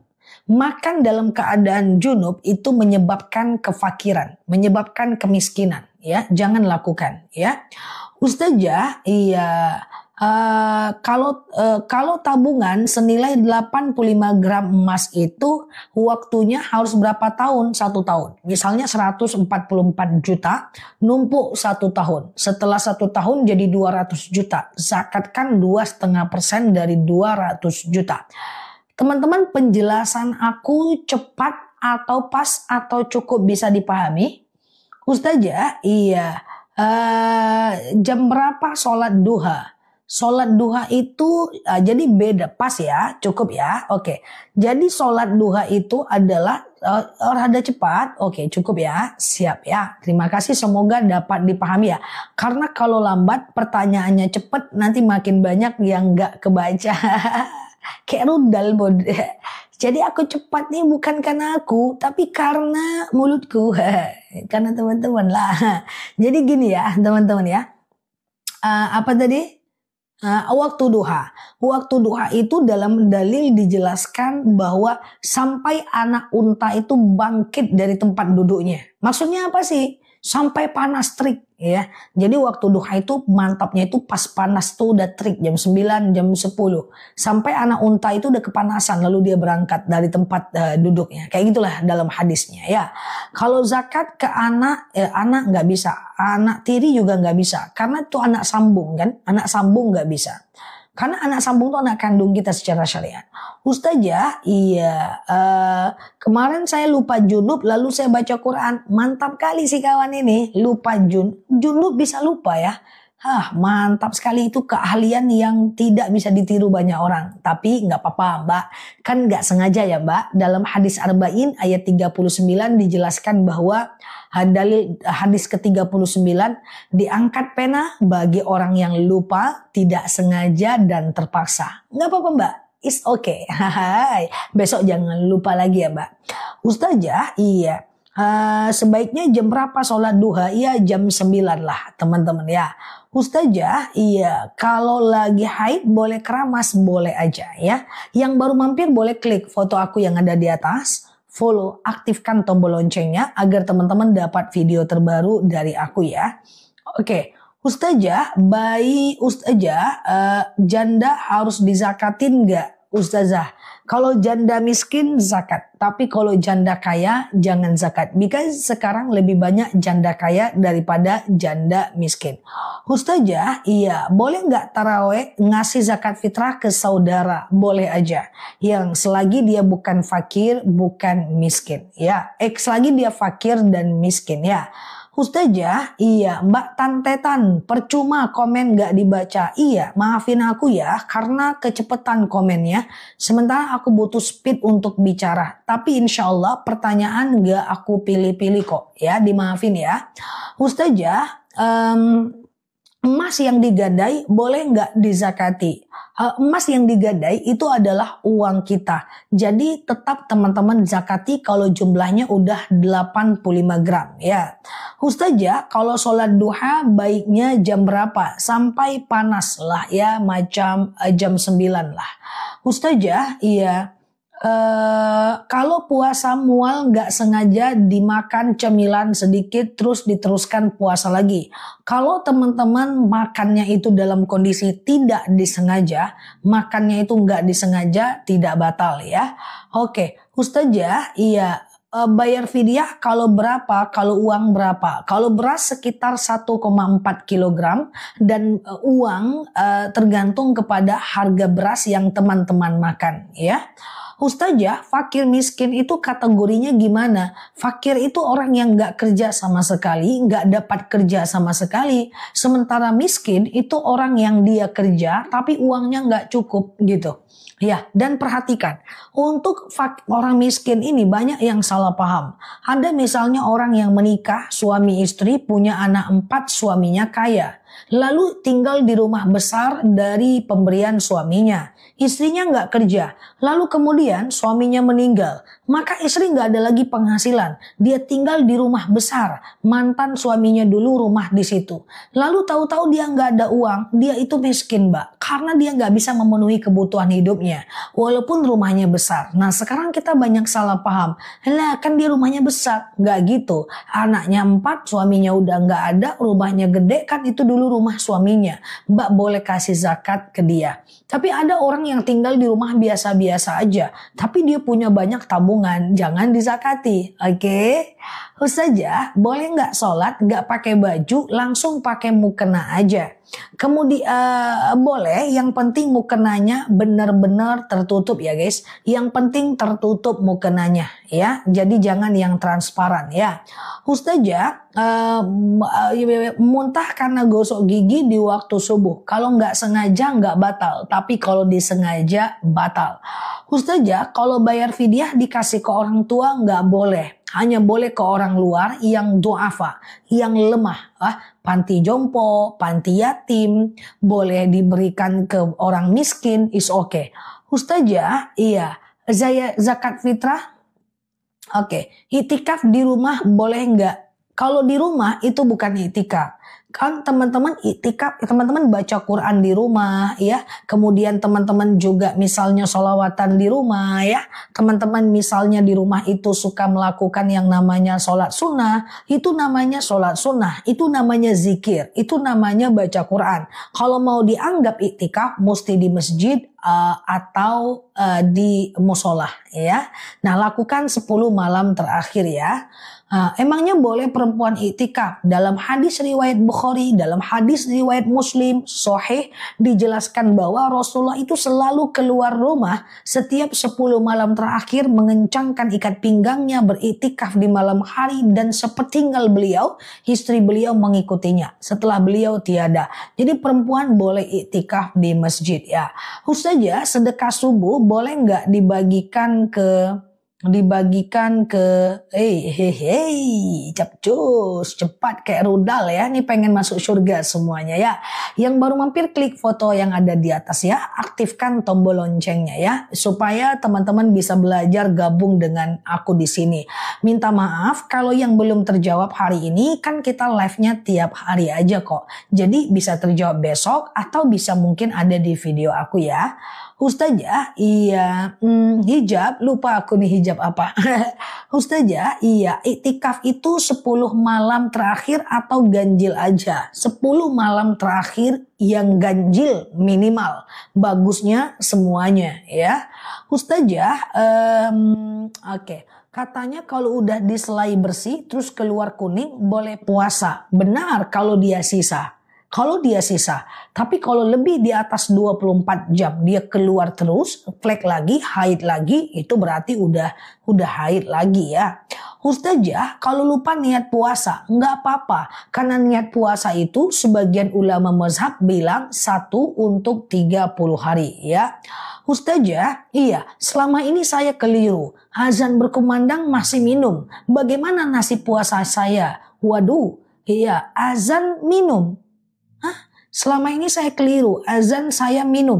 Makan dalam keadaan junub itu menyebabkan kefakiran, menyebabkan kemiskinan ya, jangan lakukan ya. Ustazah, iya, kalau tabungan senilai 85 gram emas itu waktunya harus berapa tahun? 1 tahun. Misalnya 144 juta, numpuk 1 tahun. Setelah 1 tahun jadi 200 juta. Zakatkan 2,5% dari 200 juta. Teman-teman, penjelasan aku cepat atau pas atau cukup bisa dipahami? Ustazah, iya. Jam berapa sholat duha? Sholat duha itu jadi beda, pas ya, cukup ya. Oke. Jadi sholat duha itu adalah rada cepat. Oke, cukup ya. Siap ya. Terima kasih, semoga dapat dipahami ya. Karena kalau lambat pertanyaannya cepat, nanti makin banyak yang nggak kebaca. Kayak rudal Jadi aku cepat nih bukan karena aku, tapi karena mulutku. Karena teman-teman lah. Jadi gini ya teman-teman ya. Apa tadi? Waktu duha. Waktu duha itu dalam dalil dijelaskan bahwa sampai anak unta itu bangkit dari tempat duduknya. Maksudnya apa sih? Sampai panas terik ya. Jadi waktu duha itu mantapnya itu pas panas tuh udah terik jam 9, jam 10. Sampai anak unta itu udah kepanasan lalu dia berangkat dari tempat duduknya. Kayak gitulah dalam hadisnya ya. Kalau zakat ke anak nggak bisa. Anak tiri juga nggak bisa. Karena itu anak sambung kan. Anak sambung nggak bisa. Karena anak sambung itu anak kandung kita secara syariat. Ustazah, iya. Kemarin saya lupa junub lalu saya baca Quran. Mantap kali si kawan ini. Lupa junub bisa lupa ya. Mantap sekali, itu keahlian yang tidak bisa ditiru banyak orang. Tapi nggak apa-apa Mbak. Kan nggak sengaja ya Mbak. Dalam hadis Arba'in ayat 39 dijelaskan bahwa dalil hadis ke-39 diangkat pena bagi orang yang lupa, tidak sengaja dan terpaksa. Nggak apa-apa Mbak. It's okay. Besok jangan lupa lagi ya Mbak. Ustazah, iya. Sebaiknya jam berapa sholat duha? Iya jam 9 lah teman-teman ya. Ustazah, iya kalau lagi haid boleh keramas, boleh aja ya. Yang baru mampir boleh klik foto aku yang ada di atas, follow, aktifkan tombol loncengnya agar teman-teman dapat video terbaru dari aku ya. Oke, Ustazah, janda harus dizakatin nggak Ustazah? Kalau janda miskin zakat, tapi kalau janda kaya jangan zakat. Because sekarang lebih banyak janda kaya daripada janda miskin. Ustazah, iya boleh nggak taraweh ngasih zakat fitrah ke saudara? Boleh aja. Yang selagi dia bukan fakir, bukan miskin. Ya, selagi dia fakir dan miskin ya. Ustazah, iya Mbak Tantetan, percuma komen gak dibaca. Iya, maafin aku ya karena kecepatan komennya. Sementara aku butuh speed untuk bicara. Tapi insya Allah pertanyaan gak aku pilih-pilih kok. Ya, dimaafin ya. Ustazah, emas yang digadai boleh nggak dizakati? Emas yang digadai itu adalah uang kita. Jadi tetap teman-teman zakati kalau jumlahnya udah 85 gram ya. Ustazah, kalau sholat duha baiknya jam berapa? Sampai panas lah ya, macam jam 9 lah. Ustazah, iya. Kalau puasa mual nggak sengaja dimakan cemilan sedikit terus diteruskan puasa lagi. Kalau teman-teman makannya itu dalam kondisi tidak disengaja, makannya itu nggak disengaja, tidak batal ya. Oke, Ustazah, iya. Bayar fidyah kalau berapa, kalau uang berapa? Kalau beras sekitar 1,4 kg dan uang tergantung kepada harga beras yang teman-teman makan ya. Ustazah, fakir miskin itu kategorinya gimana? Fakir itu orang yang gak kerja sama sekali, gak dapat kerja sama sekali. Sementara miskin itu orang yang dia kerja tapi uangnya gak cukup gitu. Ya, dan perhatikan, untuk orang miskin ini banyak yang salah paham. Ada misalnya orang yang menikah, suami istri, punya anak 4, suaminya kaya. Lalu tinggal di rumah besar dari pemberian suaminya. Istrinya nggak kerja. Lalu kemudian suaminya meninggal. Maka istri nggak ada lagi penghasilan. Dia tinggal di rumah besar. Mantan suaminya dulu rumah di situ. Lalu tahu-tahu dia nggak ada uang. Dia itu miskin Mbak. Karena dia nggak bisa memenuhi kebutuhan hidupnya. Walaupun rumahnya besar. Nah sekarang kita banyak salah paham. Lah kan dia rumahnya besar. Nggak gitu. Anaknya 4, suaminya udah nggak ada. Rumahnya gede kan itu dulu rumah suaminya. Mbak boleh kasih zakat ke dia. Tapi ada orang yang tinggal di rumah biasa-biasa aja. Tapi dia punya banyak tabungan. Jangan dizakati. Oke? Ustazah, boleh nggak sholat nggak pakai baju, langsung pakai mukena aja? Kemudian boleh, yang penting mukenanya benar-benar tertutup ya guys. Yang penting tertutup mukenanya ya. Jadi jangan yang transparan ya. Ustazah, muntah karena gosok gigi di waktu subuh. Kalau nggak sengaja nggak batal, tapi kalau disengaja batal. Ustazah, kalau bayar fidyah dikasih ke orang tua nggak boleh. Hanya boleh ke orang luar yang du'afa, yang lemah. Panti jompo, panti yatim, boleh diberikan ke orang miskin, is okay. Ustazah, iya. zakat fitrah. Oke, itikaf di rumah boleh nggak? Kalau di rumah itu bukan itikaf. Kan teman-teman itikaf, teman-teman baca Quran di rumah ya. Kemudian teman-teman juga misalnya sholawatan di rumah ya. Teman-teman misalnya di rumah itu suka melakukan yang namanya sholat sunnah. Itu namanya sholat sunnah. Itu namanya zikir. Itu namanya baca Quran. Kalau mau dianggap itikaf mesti di masjid atau di musola ya. Nah, lakukan 10 malam terakhir ya. Emangnya boleh perempuan iktikaf? Dalam hadis riwayat Bukhari, dalam hadis riwayat Muslim, sahih dijelaskan bahwa Rasulullah itu selalu keluar rumah setiap 10 malam terakhir mengencangkan ikat pinggangnya beriktikaf di malam hari dan sepertinggal beliau, istri beliau mengikutinya setelah beliau tiada. Jadi perempuan boleh iktikaf di masjid ya. Ustazah, sedekah subuh boleh nggak dibagikan ke capcus cepat kayak rudal ya, nih pengen masuk surga semuanya ya. Yang baru mampir klik foto yang ada di atas ya, aktifkan tombol loncengnya ya supaya teman-teman bisa belajar gabung dengan aku di sini. Minta maaf kalau yang belum terjawab hari ini, kan kita live-nya tiap hari aja kok. Jadi bisa terjawab besok atau bisa mungkin ada di video aku ya. Ustazah, iya, hijab, lupa aku nih hijab apa. Ustazah, iya, iktikaf itu 10 malam terakhir atau ganjil aja? 10 malam terakhir yang ganjil minimal. Bagusnya semuanya ya. Ustazah, oke. Katanya kalau udah diselai bersih terus keluar kuning boleh puasa. Benar kalau dia sisa. Tapi kalau lebih di atas 24 jam dia keluar terus, flek lagi, haid lagi, itu berarti udah haid lagi ya. Ustazah, kalau lupa niat puasa, nggak apa-apa. Karena niat puasa itu sebagian ulama mazhab bilang 1 untuk 30 hari ya. Ustazah, iya, selama ini saya keliru. Azan berkumandang masih minum. Bagaimana nasib puasa saya? Waduh, iya, azan minum. Selama ini saya keliru, azan saya minum.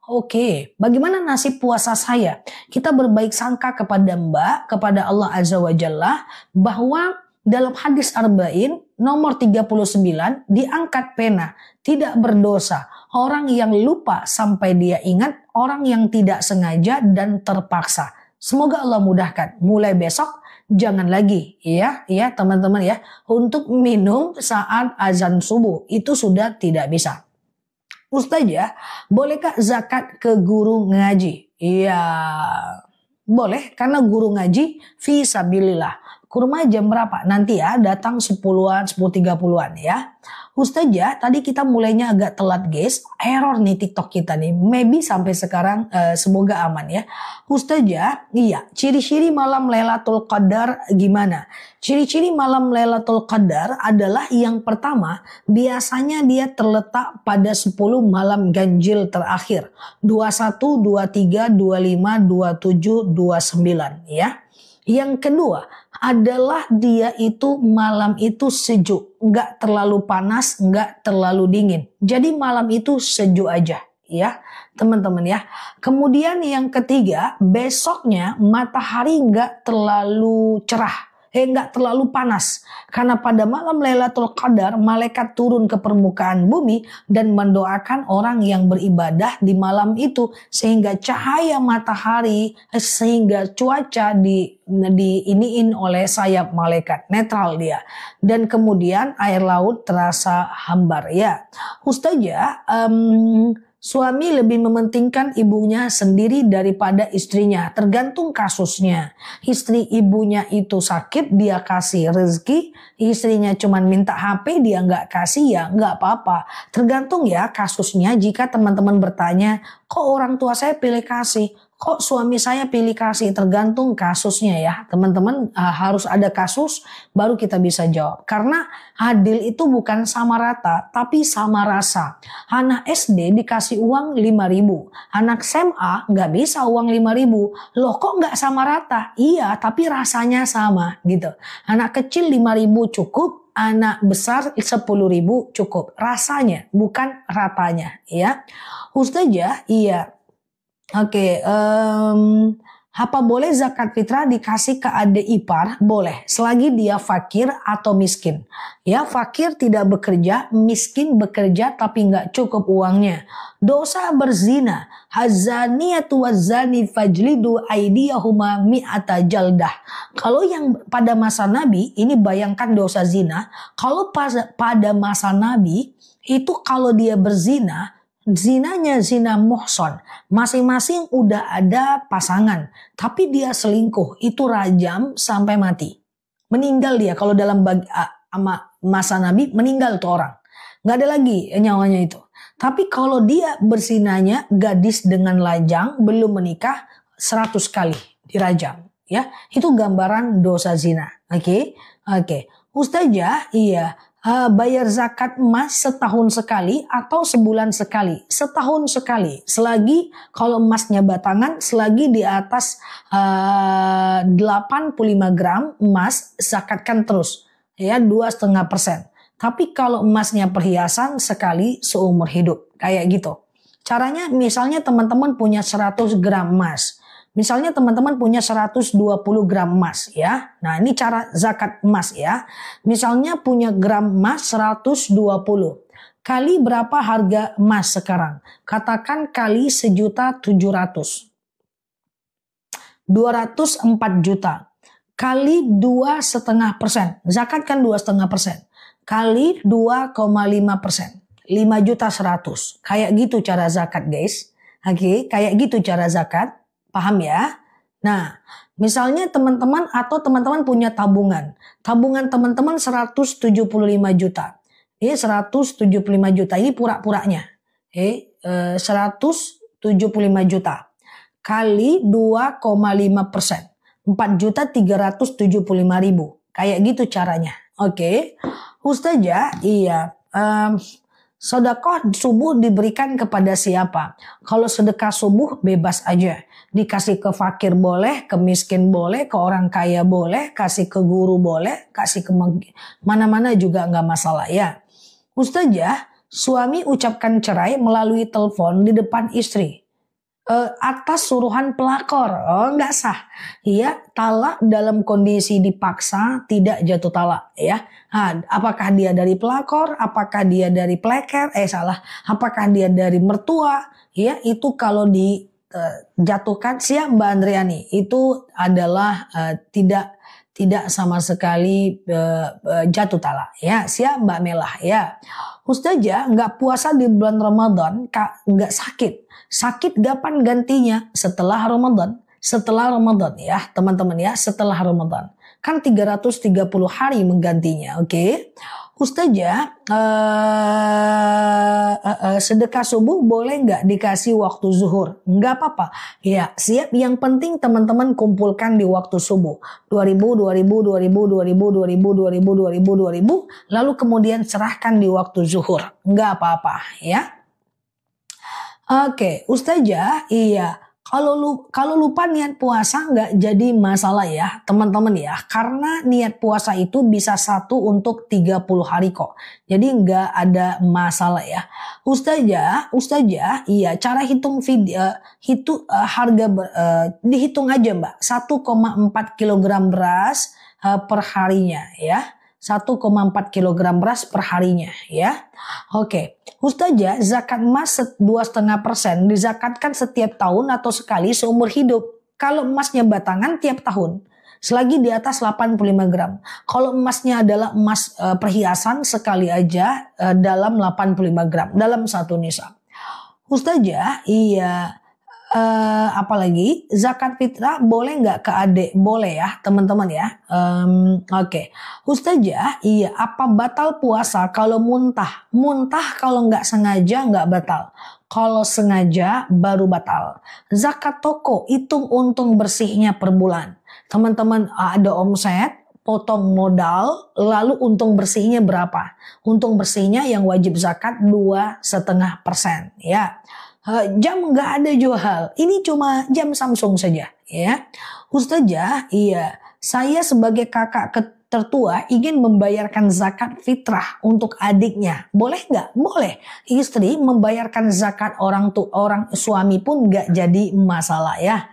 Oke. Bagaimana nasib puasa saya? Kita berbaik sangka kepada Mbak, kepada Allah Azza wa Jalla, bahwa dalam hadis Arba'in nomor 39 diangkat pena, tidak berdosa. Orang yang lupa sampai dia ingat, orang yang tidak sengaja dan terpaksa. Semoga Allah mudahkan. Mulai besok jangan lagi ya teman-teman ya untuk minum saat azan subuh, itu sudah tidak bisa. Ustazah, bolehkah zakat ke guru ngaji? Iya, boleh, karena guru ngaji fisabilillah. Kurma jam berapa? Nanti ya, datang 10-an, 10.30-an ya. Ustazah, tadi kita mulainya agak telat guys. Error nih TikTok kita nih. Maybe sampai sekarang semoga aman ya. Ustazah, iya, ciri-ciri malam Lailatul Qadar gimana? Ciri-ciri malam Lailatul Qadar adalah yang pertama, biasanya dia terletak pada 10 malam ganjil terakhir. 21, 23, 25, 27, 29 ya. Yang kedua adalah dia itu malam itu sejuk, nggak terlalu panas, nggak terlalu dingin. Jadi malam itu sejuk aja ya teman-teman ya. Kemudian yang ketiga, besoknya matahari nggak terlalu cerah. Nggak terlalu panas. Karena pada malam Lailatul Qadar, malaikat turun ke permukaan bumi dan mendoakan orang yang beribadah di malam itu. Sehingga cahaya matahari, sehingga cuaca diiniin oleh sayap malaikat. Netral dia. Dan kemudian air laut terasa hambar ya. Ustazah, suami lebih mementingkan ibunya sendiri daripada istrinya. Tergantung kasusnya. Istri ibunya itu sakit, dia kasih rezeki. Istrinya cuma minta HP, dia nggak kasih, ya nggak apa-apa. Tergantung ya kasusnya. Jika teman-teman bertanya, kok orang tua saya pilih kasih? Kok suami saya pilih kasih? Tergantung kasusnya ya. Teman-teman harus ada kasus baru kita bisa jawab. Karena adil itu bukan sama rata, tapi sama rasa. Anak SD dikasih uang 5.000. Anak SMA nggak bisa uang 5.000. Loh kok nggak sama rata? Iya, tapi rasanya sama gitu. Anak kecil 5.000 cukup. Anak besar 10.000 cukup. Rasanya, bukan ratanya ya. Ustazah, iya. Oke, apa boleh zakat fitrah dikasih ke adik ipar? Boleh, selagi dia fakir atau miskin. Ya, fakir tidak bekerja, miskin bekerja tapi nggak cukup uangnya. Dosa berzina, hazaniyatu wazani fajlidu aidiyahuma mi'ata jaldah. Kalau yang pada masa Nabi, ini bayangkan dosa zina. Kalau pada masa Nabi, itu kalau dia berzina, zinanya zina muhson, masing-masing udah ada pasangan, tapi dia selingkuh, itu rajam sampai mati. Meninggal dia, kalau dalam masa Nabi meninggal tuh orang. Nggak ada lagi nyawanya itu. Tapi kalau dia berzinanya gadis dengan lajang, belum menikah, 100 kali dirajam. Ya, itu gambaran dosa zina. Oke. Ustazah, iya. Bayar zakat emas setahun sekali atau sebulan sekali? Setahun sekali. Selagi kalau emasnya batangan, selagi di atas 85 gram emas, zakatkan terus. Ya, 2,5%. Tapi kalau emasnya perhiasan, sekali seumur hidup. Kayak gitu. Caranya misalnya teman-teman punya 100 gram emas. Misalnya teman-teman punya 120 gram emas ya. Nah, ini cara zakat emas ya. Misalnya punya gram emas 120. Kali berapa harga emas sekarang? Katakan kali 1.700.000. 204 juta. Kali 2,5%. Zakat kan 2,5%. Kali 2,5%. 5.100.000. Kayak gitu cara zakat guys. Oke, kayak gitu cara zakat. Paham ya? Nah, misalnya teman-teman atau teman-teman punya tabungan. Tabungan teman-teman 175 juta. 175 juta ini pura-puranya. 175 juta. Kali 2,5%. 4.375.000. Kayak gitu caranya. Oke. Ustazah, iya. Sedekah subuh diberikan kepada siapa? Kalau sedekah subuh bebas aja. Dikasih ke fakir boleh, ke miskin boleh, ke orang kaya boleh, kasih ke guru boleh, kasih ke mana-mana juga nggak masalah ya. Ustazah, suami ucapkan cerai melalui telepon di depan istri. Atas suruhan pelakor. Oh, nggak sah. Ya, talak dalam kondisi dipaksa tidak jatuh talak ya. Nah, apakah dia dari pelakor, apakah dia dari pleker? Apakah dia dari mertua? Ya, itu kalau dijatuhkan siap Mbak Andriani, itu adalah tidak sama sekali jatuh talak ya. Siap Mbak Melah ya. Ustazah, nggak puasa di bulan Ramadan nggak sakit. Sakit kapan gantinya? Setelah Ramadan. Setelah Ramadan ya teman-teman ya, setelah Ramadan. Kan 330 hari menggantinya, oke? Ustazah, sedekah subuh boleh nggak dikasih waktu zuhur? Nggak apa-apa. Ya, siap. Yang penting teman-teman kumpulkan di waktu subuh. 2000, 2000, 2000, 2000, 2000, 2000, 2000, 2000. Lalu kemudian serahkan di waktu zuhur. Nggak apa-apa ya. Oke, Ustazah, iya. Kalau lupa niat puasa nggak jadi masalah ya teman-teman ya. Karena niat puasa itu bisa 1 untuk 30 hari kok. Jadi nggak ada masalah ya. Ustazah, iya cara hitung harga dihitung aja Mbak. 1,4 kilogram beras per harinya ya. 1,4 kilogram beras per harinya ya. Oke. Ustazah, zakat emas 2,5% dizakatkan setiap tahun atau sekali seumur hidup. Kalau emasnya batangan tiap tahun. Selagi di atas 85 gram. Kalau emasnya adalah emas perhiasan sekali aja dalam 85 gram. Dalam satu nisab. Ustazah, iya. Apalagi zakat fitrah boleh nggak ke adik? Boleh ya teman-teman ya. Oke. Ustazah, iya, apa batal puasa kalau muntah? Muntah kalau nggak sengaja nggak batal. Kalau sengaja baru batal. Zakat toko hitung untung bersihnya per bulan. Teman-teman ada omset, potong modal, lalu untung bersihnya berapa? Untung bersihnya yang wajib zakat 2,5% ya. Jam nggak ada jual, ini cuma jam Samsung saja ya. Ustazah, iya, saya sebagai kakak tertua ingin membayarkan zakat fitrah untuk adiknya, boleh nggak? Boleh. Istri membayarkan zakat orang suami pun nggak jadi masalah ya.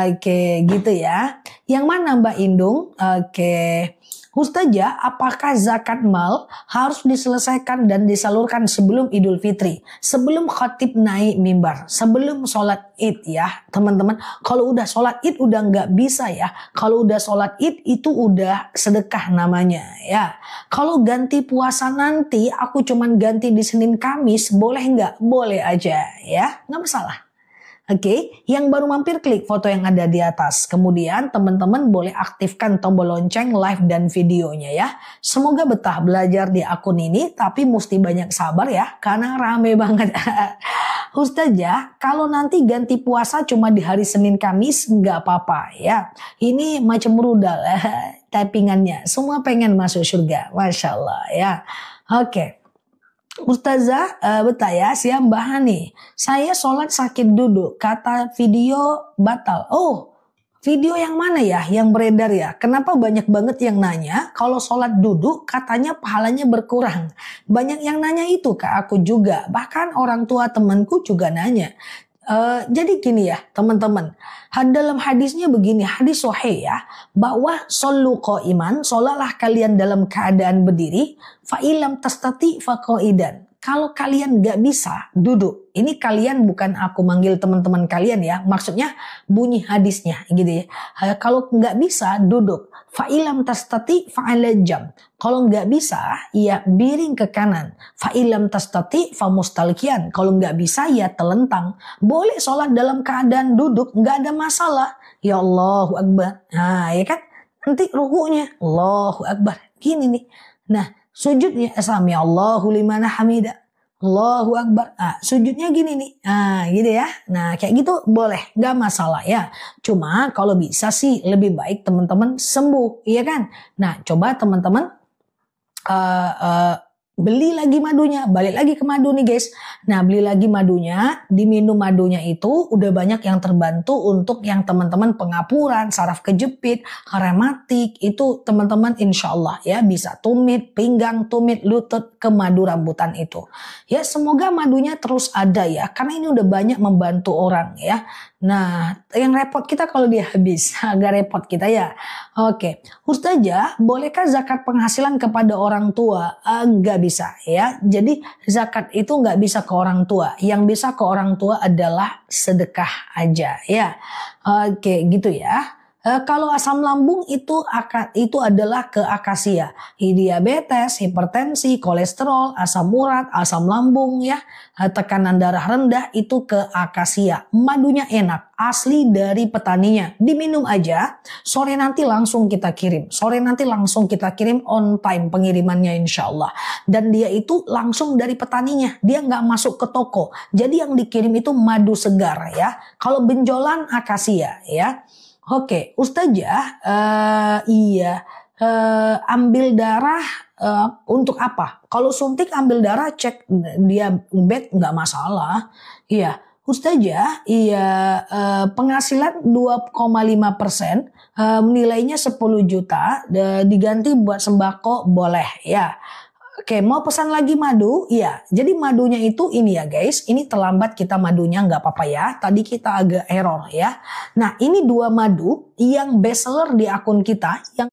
Oke, gitu ya. Yang mana Mbak Indung? Oke. Ustazah, apakah zakat mal harus diselesaikan dan disalurkan sebelum Idul Fitri? Sebelum khatib naik mimbar, sebelum sholat id ya teman-teman. Kalau udah sholat id udah nggak bisa ya. Kalau udah sholat id itu udah sedekah namanya ya. Kalau ganti puasa nanti aku cuman ganti di Senin Kamis, boleh nggak? Boleh aja ya, nggak masalah. Oke, yang baru mampir klik foto yang ada di atas. Kemudian teman-teman boleh aktifkan tombol lonceng live dan videonya ya. Semoga betah belajar di akun ini, tapi mesti banyak sabar ya, karena rame banget. Ustazah, kalau nanti ganti puasa cuma di hari Senin Kamis nggak apa-apa ya. Ini macam rudal typingannya. Semua pengen masuk surga, Masya Allah ya. Oke. Ustazah, betah ya, siap Mbak Hani. Saya sholat sakit duduk, kata video batal. Oh, video yang mana ya yang beredar ya? Kenapa banyak banget yang nanya kalau sholat duduk katanya pahalanya berkurang. Banyak yang nanya itu ke aku juga. Bahkan orang tua temanku juga nanya. Jadi gini ya teman-teman, dalam hadisnya begini, hadis sahih ya, bahwa shollu qaiman, sholatlah kalian dalam keadaan berdiri, fa ilam tastati fa qaidan. Kalau kalian gak bisa duduk, ini kalian bukan aku manggil teman-teman kalian ya, maksudnya bunyi hadisnya gitu ya. Kalau gak bisa duduk, fa ilam tastati fa ala jam. Kalau nggak bisa, ya miring ke kanan. Fa ilam tastati fa mustalqiyan. Kalau nggak bisa, ya telentang. Boleh sholat dalam keadaan duduk, nggak ada masalah. Ya Allahu Akbar. Nah, ya kan? Nanti rukunya Allahu Akbar. Gini nih. Nah, sujudnya sami Allahu liman hamida. Allahu Akbar. Nah, sujudnya gini nih. Nah, gitu ya. Nah, kayak gitu boleh. Nggak masalah ya. Cuma kalau bisa sih lebih baik teman-teman sembuh. Iya kan? Nah, coba teman-teman beli lagi madunya, balik lagi ke madu nih guys. Nah, beli lagi madunya, diminum madunya itu udah banyak yang terbantu untuk yang teman-teman pengapuran, saraf kejepit, rematik, itu teman-teman insya Allah ya bisa tumit, pinggang, tumit, lutut ke madu rambutan itu. Ya semoga madunya terus ada ya, karena ini udah banyak membantu orang ya. Nah, yang repot kita kalau dia habis, agak repot kita ya. Oke, Ustazah, bolehkah zakat penghasilan kepada orang tua? Nggak bisa ya. Jadi zakat itu nggak bisa ke orang tua. Yang bisa ke orang tua adalah sedekah aja ya. Oke, gitu ya. Kalau asam lambung itu adalah ke akasia, diabetes, hipertensi, kolesterol, asam urat, asam lambung ya, tekanan darah rendah itu ke akasia. Madunya enak, asli dari petaninya, diminum aja. Sore nanti langsung kita kirim, on time pengirimannya insya Allah. Dan dia itu langsung dari petaninya, dia nggak masuk ke toko. Jadi yang dikirim itu madu segar ya. Kalau benjolan akasia ya. Oke, Ustazah, ambil darah untuk apa? Kalau suntik ambil darah cek diabetes nggak masalah. Iya, Ustazah, penghasilan 2,5%, nilainya 10 juta, diganti buat sembako boleh ya. Oke, mau pesan lagi madu? Iya, jadi madunya itu ini ya guys, ini terlambat kita madunya nggak apa-apa ya. Tadi kita agak error ya. Nah, ini 2 madu yang best seller di akun kita yang